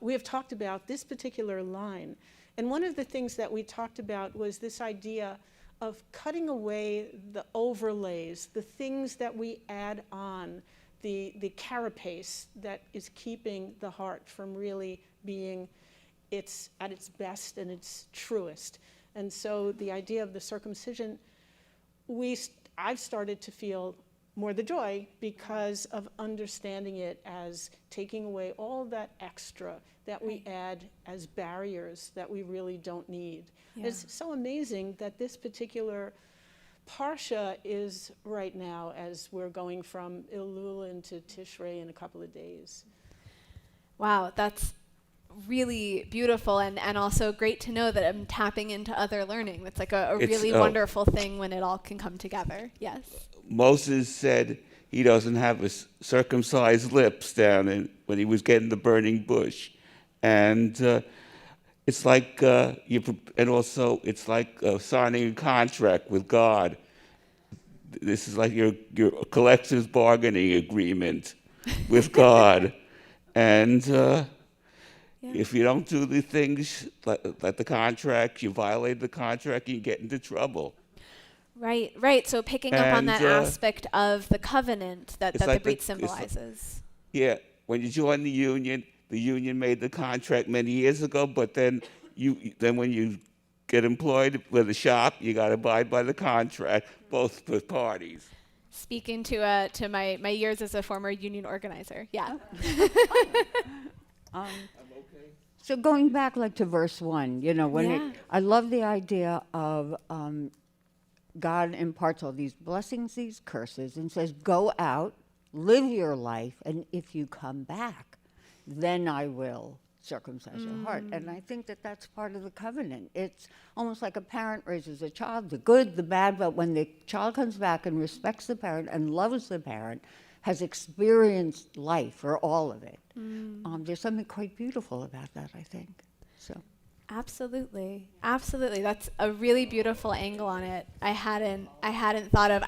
we have talked about this particular line. And one of the things that we talked about was this idea of cutting away the overlays, the things that we add on, the carapace that is keeping the heart from really being it's at its best and its truest. And so the idea of the circumcision, I've started to feel more the joy because of understanding it as taking away all that extra that we add as barriers that we really don't need. Yeah. It's so amazing that this particular Parsha is right now as we're going from Elul into Tishrei in a couple of days. Wow, that's really beautiful and also great to know that I'm tapping into other learning. That's like a really wonderful thing when it all can come together. Yes. Moses said he doesn't have his circumcised lips down when he was getting the burning bush. And it's like, it's like signing a contract with God. This is like your collective bargaining agreement with God. And if you don't do the things like the contract, you violate the contract, you get into trouble. Right. So picking up on that aspect of the covenant that the Brit symbolizes. When you join the union made the contract many years ago, but then when you get employed with a shop, you got to abide by the contract, both parties. Speaking to my years as a former union organizer, yeah. So going back to verse 1, I love the idea of God imparts all these blessings, these curses, and says, go out, live your life, and if you come back, then I will circumcise your heart. And I think that that's part of the covenant. It's almost like a parent raises a child, the good, the bad, but when the child comes back and respects the parent and loves the parent, has experienced life for all of it. There's something quite beautiful about that, I think. So, absolutely. That's a really beautiful angle on it. I hadn't thought of.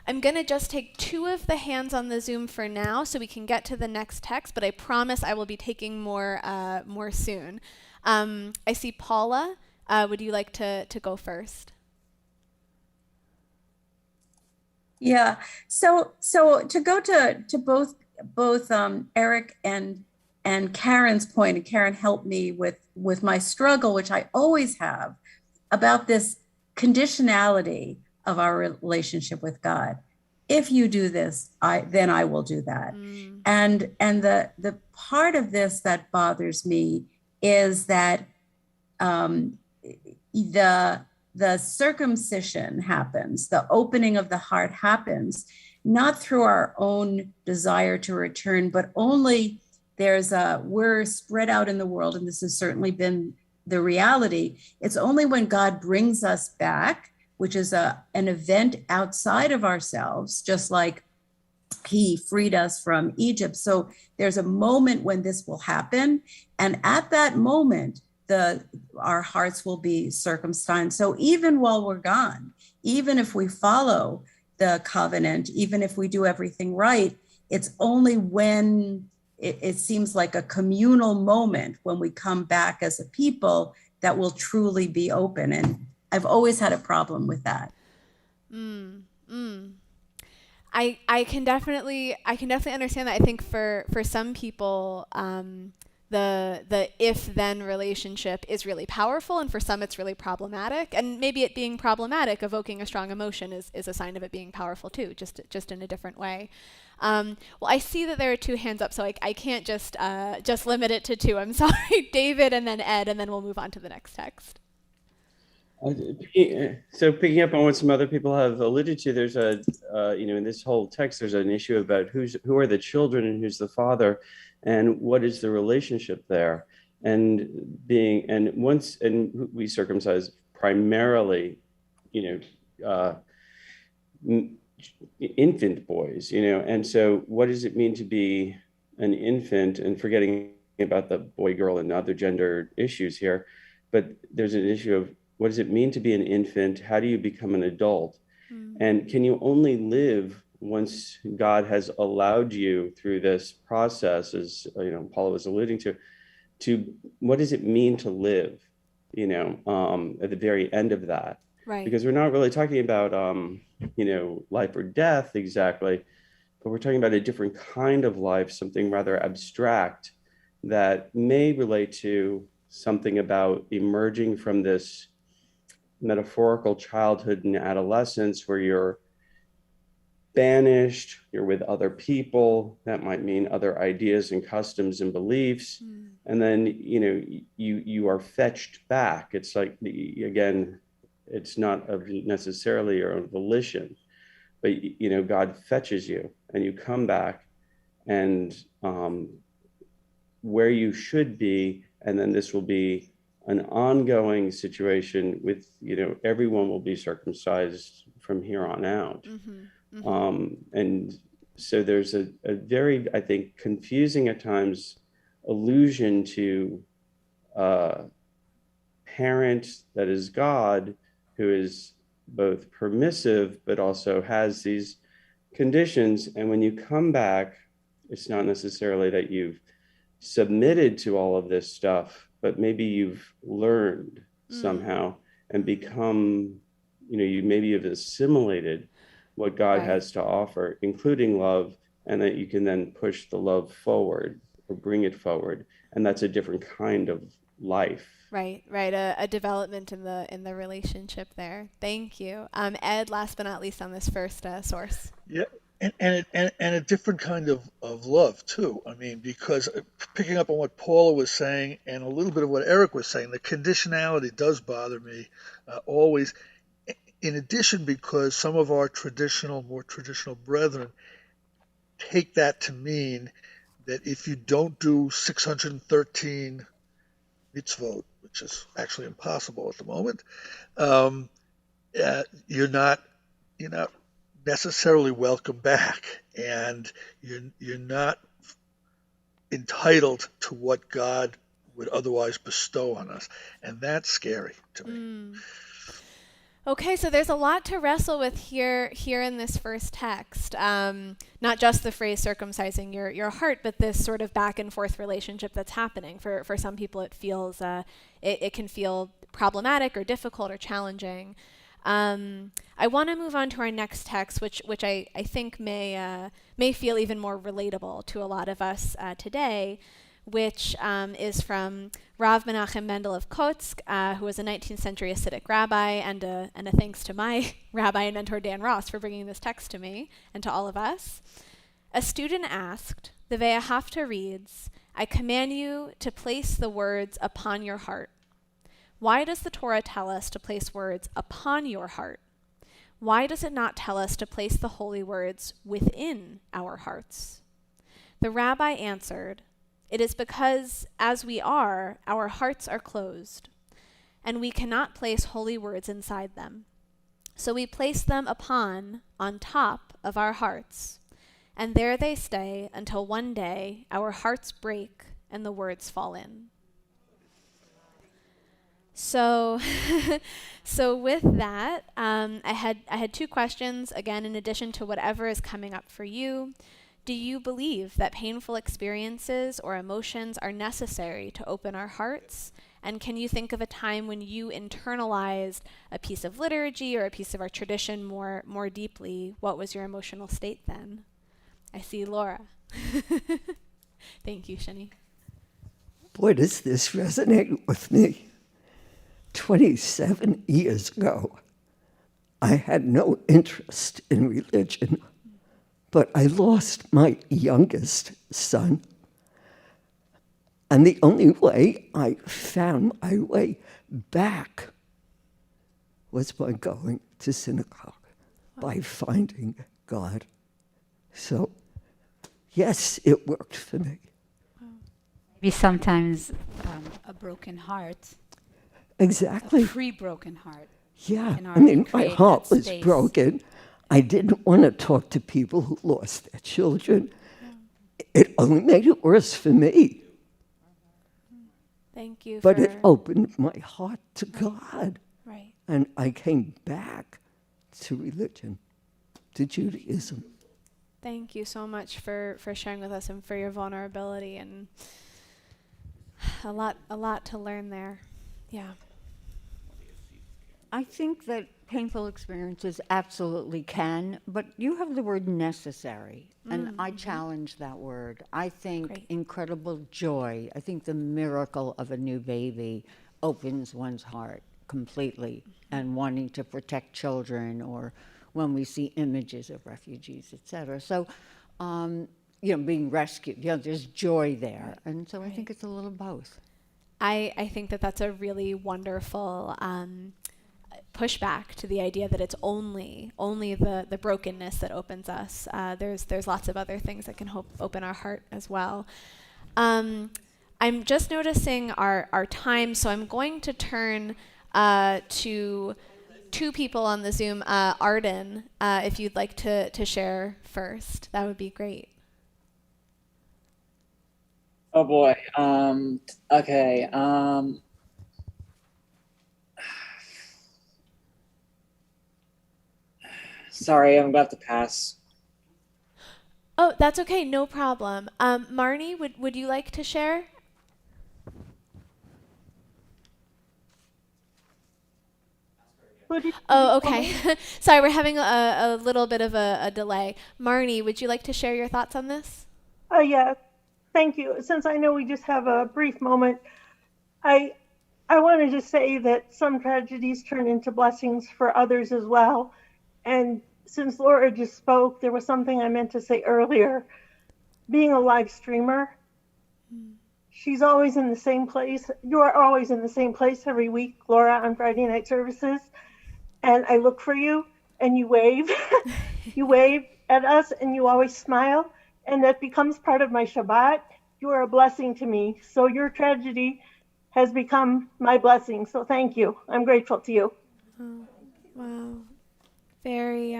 I'm gonna just take 2 of the hands on the Zoom for now, so we can get to the next text. But I promise I will be taking more soon. I see Paula. Would you like to go first? Yeah. So to go to both both Eric and Karen's point, and Karen helped me with my struggle, which I always have, about this conditionality of our relationship with God. If you do this, then I will do that. And the part of this that bothers me is that the circumcision happens, the opening of the heart happens, not through our own desire to return, but only we're spread out in the world, and this has certainly been the reality. It's only when God brings us back, which is an event outside of ourselves, just like he freed us from Egypt. So there's a moment when this will happen. And at that moment, our hearts will be circumcised. So even while we're gone, even if we follow the covenant, even if we do everything right, it's only when it seems like a communal moment when we come back as a people that will truly be open. And I've always had a problem with that. I can definitely understand that. I think for some people, the if-then relationship is really powerful, and for some it's really problematic. And maybe it being problematic, evoking a strong emotion, is a sign of it being powerful too, just in a different way. Well, I see that there are two hands up, so I can't just limit it to two. I'm sorry, David, and then Ed, and then we'll move on to the next text. So picking up on what some other people have alluded to, there's in this whole text, there's an issue about who are the children and who's the father, and what is the relationship there, and we circumcise primarily, infant boys, and so what does it mean to be an infant, and forgetting about the boy, girl, and other gender issues here, but there's an issue of what does it mean to be an infant? How do you become an adult? And can you only live once God has allowed you through this process, as Paula was alluding to what does it mean to live, at the very end of that? Right. Because we're not really talking about, life or death exactly, but we're talking about a different kind of life, something rather abstract that may relate to something about emerging from this metaphorical childhood and adolescence where you're banished, you're with other people, that might mean other ideas and customs and beliefs, and then you are fetched back. It's like, again, it's not necessarily your own volition, but God fetches you and you come back and where you should be, and then this will be an ongoing situation with everyone will be circumcised from here on out. And so there's a very, I think, confusing at times allusion to parent that is God, who is both permissive but also has these conditions. And when you come back, it's not necessarily that you've submitted to all of this stuff, but maybe you've learned somehow and become, you maybe have assimilated what God has to offer, including love, and that you can then push the love forward or bring it forward. And that's a different kind of life. Right. A development in the relationship there. Thank you. Ed, last but not least on this first source. Yeah. And a different kind of love too. I mean, because picking up on what Paula was saying and a little bit of what Eric was saying, the conditionality does bother me always. In addition, because some of our more traditional brethren take that to mean that if you don't do 613 mitzvot, which is actually impossible at the moment, you're not necessarily welcome back, and you're not entitled to what God would otherwise bestow on us, and that's scary to me. Okay, so there's a lot to wrestle with here in this first text. Not just the phrase circumcising your heart, but this sort of back and forth relationship that's happening. For some people, it feels it can feel problematic or difficult or challenging. I want to move on to our next text, which I think may feel even more relatable to a lot of us today, which is from Rav Menachem Mendel of Kotsk, who was a 19th century Hasidic rabbi, and a thanks to my rabbi and mentor Dan Ross for bringing this text to me and to all of us. A student asked, the Ve'ahavta reads, I command you to place the words upon your heart. Why does the Torah tell us to place words upon your heart? Why does it not tell us to place the holy words within our hearts? The rabbi answered, it is because, as we are, our hearts are closed, and we cannot place holy words inside them. So we place them on top of our hearts, and there they stay until one day our hearts break and the words fall in. So with that, I had two questions, again, in addition to whatever is coming up for you. Do you believe that painful experiences or emotions are necessary to open our hearts? And can you think of a time when you internalized a piece of liturgy or a piece of our tradition more deeply? What was your emotional state then? I see Laura. Thank you, Shani. Boy, does this resonate with me. 27 years ago, I had no interest in religion, but I lost my youngest son. And the only way I found my way back was by going to synagogue, by finding God. So, yes, it worked for me. Maybe sometimes a broken heart. Exactly. A pre-broken heart. Yeah, I mean, my heart was broken. I didn't want to talk to people who lost their children. It only made it worse for me. Thank you. But it opened my heart to God. Right. And I came back to religion, to Judaism. Thank you so much for sharing with us and for your vulnerability, and a lot to learn there. Yeah. I think that painful experiences absolutely can, but you have the word necessary, and I challenge that word. I think incredible joy, I think the miracle of a new baby opens one's heart completely, and wanting to protect children, or when we see images of refugees, etc. So, being rescued, there's joy there, and so I think it's a little both. I think that's a really wonderful pushback to the idea that it's only the brokenness that opens us. There's lots of other things that can open our heart as well. I'm just noticing our time, so I'm going to turn to two people on the Zoom. Arden, if you'd like to share first, that would be great. Oh boy. Okay. Sorry, I'm about to pass. Oh, that's okay. No problem. Marnie, would you like to share? Oh, okay. Sorry, we're having a little bit of a delay. Marnie, would you like to share your thoughts on this? Yeah. Thank you. Since I know we just have a brief moment, I want to just say that some tragedies turn into blessings for others as well. And since Laura just spoke, there was something I meant to say earlier. Being a live streamer, she's always in the same place. You are always in the same place every week, Laura, on Friday night services. And I look for you and you wave. You wave at us and you always smile. And that becomes part of my Shabbat. You are a blessing to me. So your tragedy has become my blessing. So thank you. I'm grateful to you. Oh, wow. Very,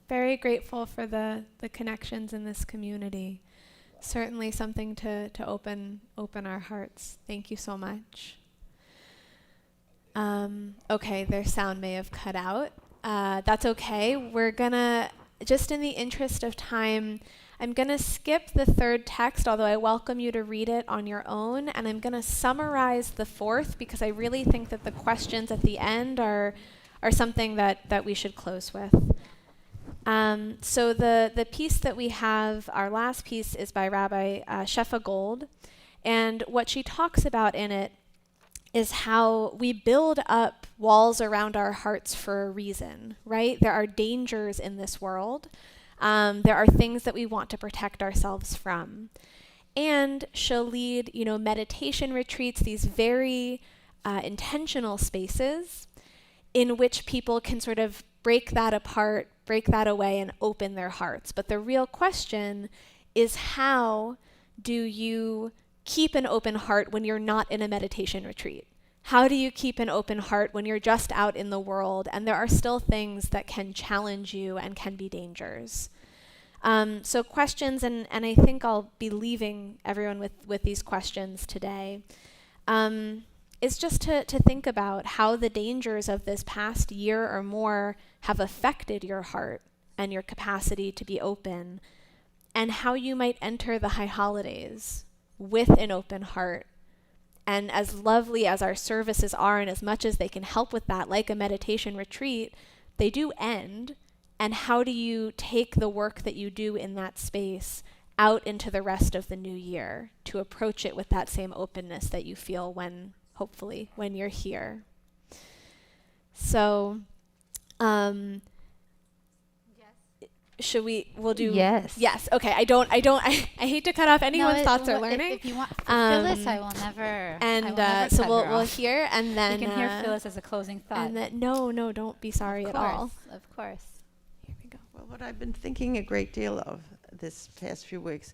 very grateful for the connections in this community. Certainly something to open our hearts. Thank you so much. Okay, their sound may have cut out. That's okay. We're gonna, just in the interest of time, I'm going to skip the third text, although I welcome you to read it on your own, and I'm going to summarize the fourth because I really think that the questions at the end are are something that we should close with. So the piece that we have, our last piece, is by Rabbi Shefa Gold. And what she talks about in it is how we build up walls around our hearts for a reason, right? There are dangers in this world. There are things that we want to protect ourselves from. And she'll lead, meditation retreats, these very intentional spaces in which people can sort of break that apart, break that away, and open their hearts. But the real question is, how do you keep an open heart when you're not in a meditation retreat? How do you keep an open heart when you're just out in the world and there are still things that can challenge you and can be dangers? So questions, and I think I'll be leaving everyone with these questions today, is just to think about how the dangers of this past year or more have affected your heart and your capacity to be open, and how you might enter the high holidays with an open heart. And as lovely as our services are, and as much as they can help with that, like a meditation retreat, they do end. And how do you take the work that you do in that space out into the rest of the new year to approach it with that same openness that you feel hopefully, when you're here? So, we'll do. Yes. Okay. I hate to cut off anyone's thoughts or learning. If you want Phyllis, I will never. And so we'll hear, and then you can hear Phyllis as a closing thought. And then no, don't be sorry at all. Of course. Here we go. Well, what I've been thinking a great deal of this past few weeks,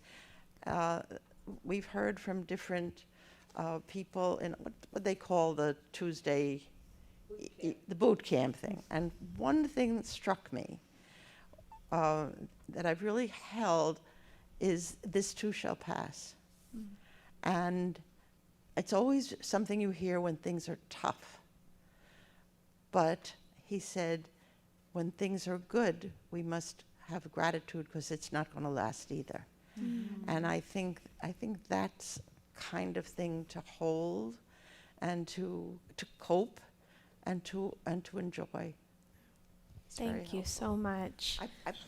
we've heard from different people in what they call the Tuesday, the boot camp thing. And one thing that struck me that I've really held is this too shall pass. And it's always something you hear when things are tough. But he said, when things are good, we must have gratitude because it's not going to last either. And I think that's kind of thing to hold and to cope and to enjoy. Thank you so much.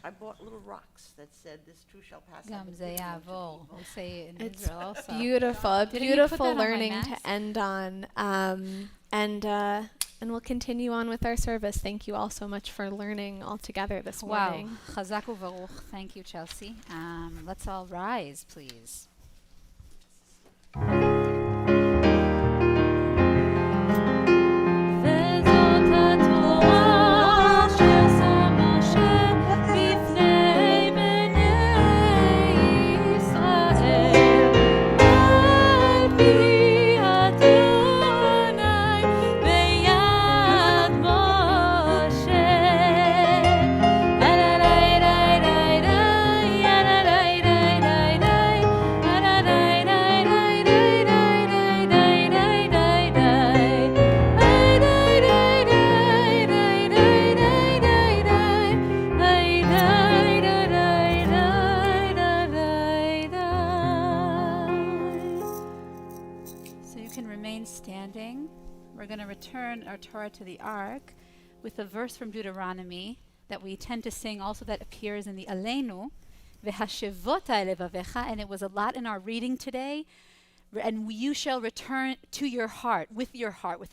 I bought little rocks that said, "This too shall pass." We say it in Israel also. Beautiful, beautiful learning to end on. And we'll continue on with our service. Thank you all so much for learning all together this morning. Wow. Chazak u'baruch. Thank you, Chelsea. Let's all rise, please. Our Torah to the Ark with a verse from Deuteronomy that we tend to sing also, that appears in the Aleinu, V'hashevota elevavecha, and it was a lot in our reading today. And you shall return to your heart, with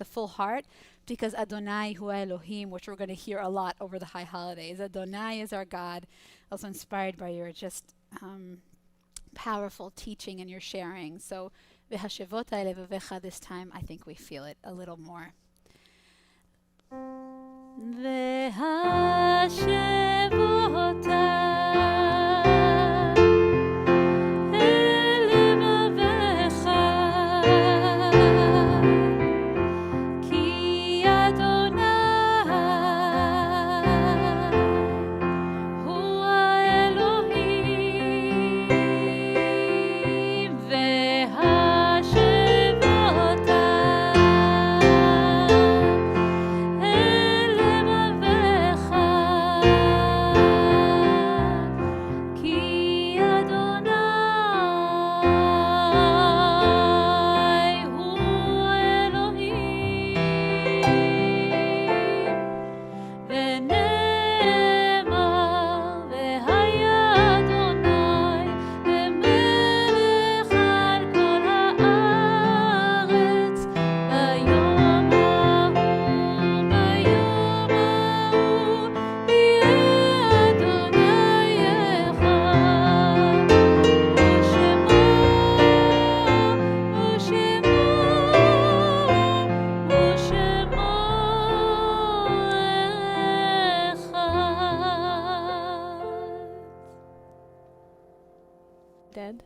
a full heart, because Adonai hu Elohim, which we're going to hear a lot over the high holidays. Adonai is our God. Also inspired by your just powerful teaching and your sharing. So V'hashevota elevavecha, this time I think we feel it a little more. did.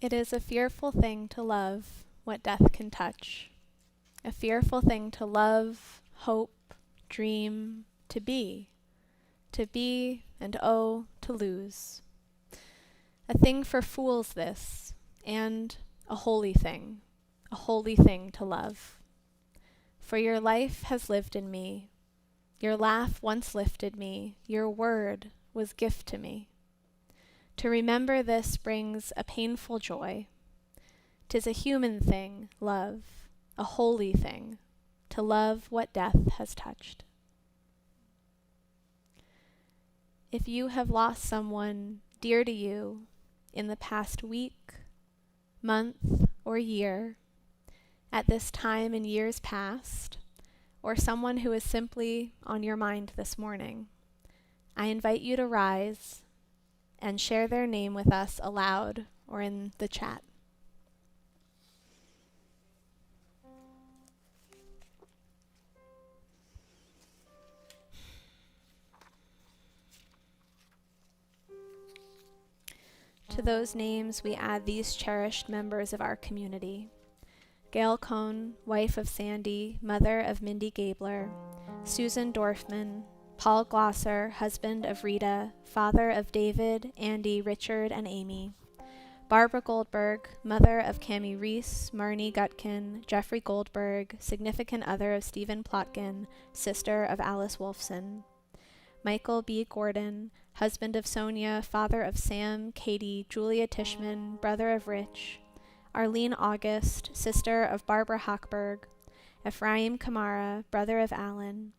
It is a fearful thing to love what death can touch. A fearful thing to love, hope, dream, to be and oh, to lose. A thing for fools this, and a holy thing to love. For your life has lived in me, your laugh once lifted me, your word was gift to me. To remember this brings a painful joy. 'Tis a human thing, love, a holy thing, to love what death has touched. If you have lost someone dear to you in the past week, month, or year, at this time in years past, or someone who is simply on your mind this morning, I invite you to rise and share their name with us aloud or in the chat. To those names, we add these cherished members of our community. Gail Cohn, wife of Sandy, mother of Mindy Gabler, Susan Dorfman, Paul Glosser, husband of Rita, father of David, Andy, Richard, and Amy. Barbara Goldberg, mother of Cami Reese, Marnie Gutkin, Jeffrey Goldberg, significant other of Stephen Plotkin, sister of Alice Wolfson. Michael B. Gordon, husband of Sonia, father of Sam, Katie, Julia Tishman, brother of Rich. Arlene August, sister of Barbara Hochberg. Ephraim Kamara, brother of Alan.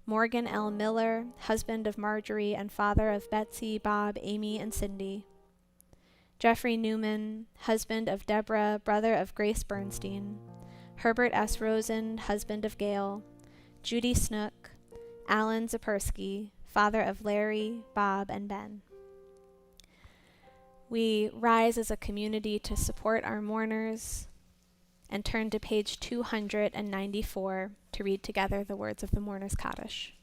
Morgan L. Miller, husband of Marjorie and father of Betsy, Bob, Amy, and Cindy. Jeffrey Newman, husband of Deborah, brother of Grace Bernstein. Herbert S. Rosen, husband of Gail. Judy Snook, Alan Zapersky, father of Larry, Bob, and Ben. We rise as a community to support our mourners and turn to page 294 to read together the words of the Mourner's Kaddish.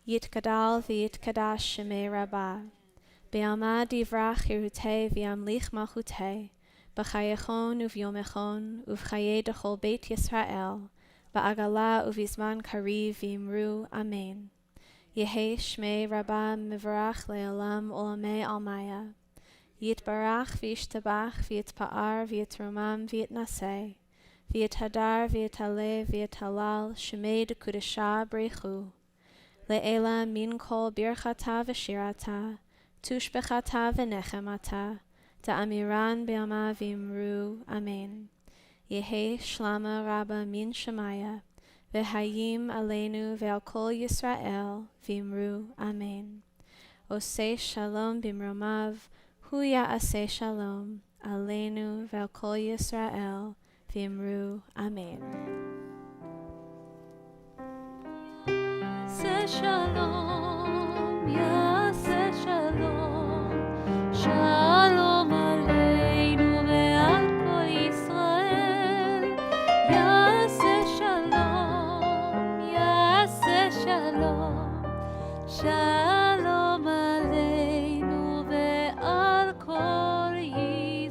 Yitkadal v'yitkadash shemei Rabbah, be'alma divrach hirutei v'yamlich malchutei, b'chayechon uv'yomechon, uv'chaye dechol beit Yisrael, ba'agala uv'izman kariv v'imru, Amen. Yehi shmei Rabbah mivrach le'olam olamei almaya. Yitbarach v'yishtabach v'yitpa'ar v'yitromam v'yitnaseh. V'yithadar v'yitale v'yitalal shmei dekudesha brechu. Le'ela min kol birchata v'shirata. Tushbechata v'nechemata. Ta'amiran be'ama v'imru. Amen. Yehi shlama Rabbah min shemaya. V'hayim aleinu ve'al kol Yisrael, v'imru, Amen. Oseh shalom b'mromav, hu ya'aseh shalom, aleinu ve'al kol Yisrael, v'imru, Amen. Ya'aseh shalom, ya'aseh shalom, shalom aleinu ve'al kol Yisrael. Ya'aseh shalom, ya'aseh shalom, shalom aleinu ve'al kol Yisrael.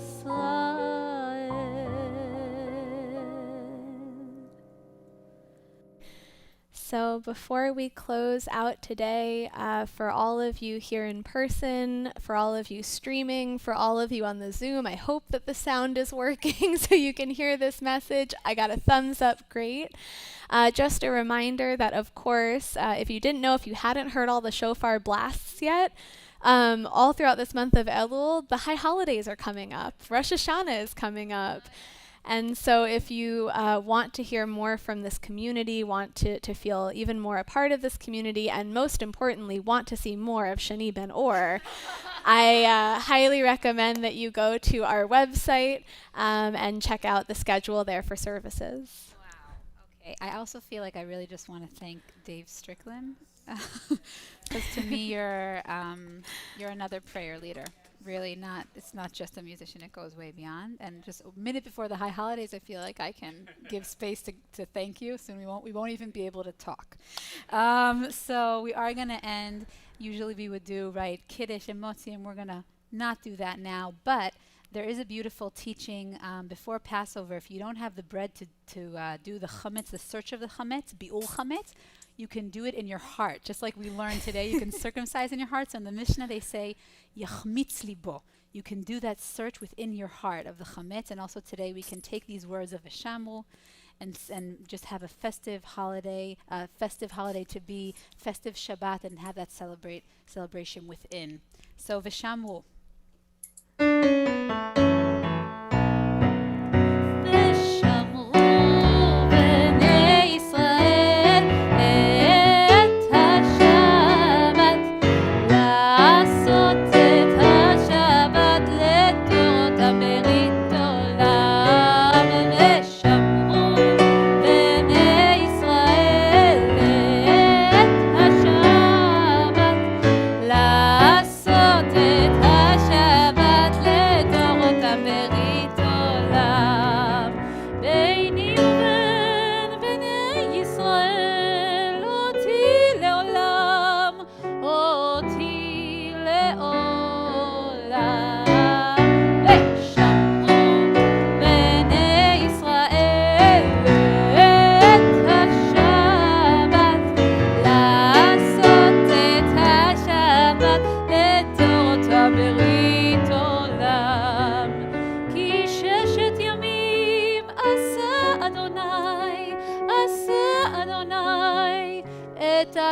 So before we close out today, for all of you here in person, for all of you streaming, for all of you on the Zoom, I hope that the sound is working so you can hear this message. I got a thumbs up, great. Just a reminder that, of course, if you didn't know, if you hadn't heard all the shofar blasts yet, all throughout this month of Elul, the high holidays are coming up. Rosh Hashanah is coming up. And so if you want to hear more from this community, want to feel even more a part of this community, and most importantly, want to see more of Shani Ben Or, I highly recommend that you go to our website and check out the schedule there for services. Okay, I also feel like I really just want to thank Dave Strickland, because to me you're another prayer leader. really not, it's not just a musician, it goes way beyond. And just a minute before the high holidays, I feel like I can give space to thank you. Soon we won't even be able to talk. So we are going to end. Usually we would do, right, Kiddush and Motzi, and we're going to not do that now. But there is a beautiful teaching before Passover. If you don't have the bread to do the chametz, the search of the chametz, bi'ul chametz, you can do it in your heart. Just like we learned today, you can circumcise in your heart. So in the Mishnah, they say, yachmitz libo. You can do that search within your heart of the chametz. And also today, we can take these words of Vishamru and just have a festive holiday to be festive Shabbat and have that celebration within. So Vishamru.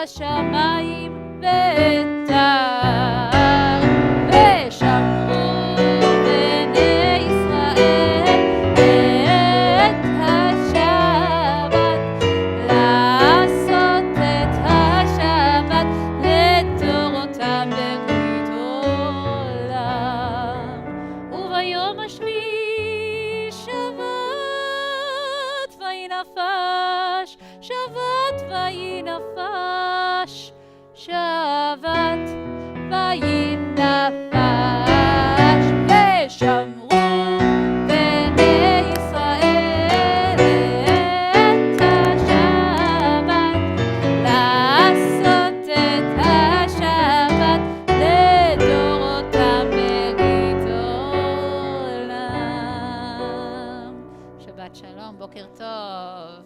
השמיים בתר ושמרו בני ישראל את השבת לעשות את השבת לתורתם ברית עולם וביום השביעי שבת ויהי נפש שבת ויהי נפש שבת ויהי נפש ושמרו בני ישראל את השבת לעשות את השבת לדורותם ברית עולם. שבת שלום, בוקר טוב.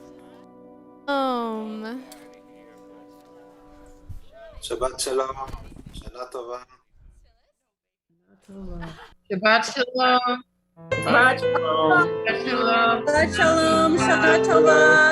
שבת שלום, שנה טובה. Shabbat shalom. Shabbat shalom. Shabbat shalom. Shabbat shalom, Shabbat tova.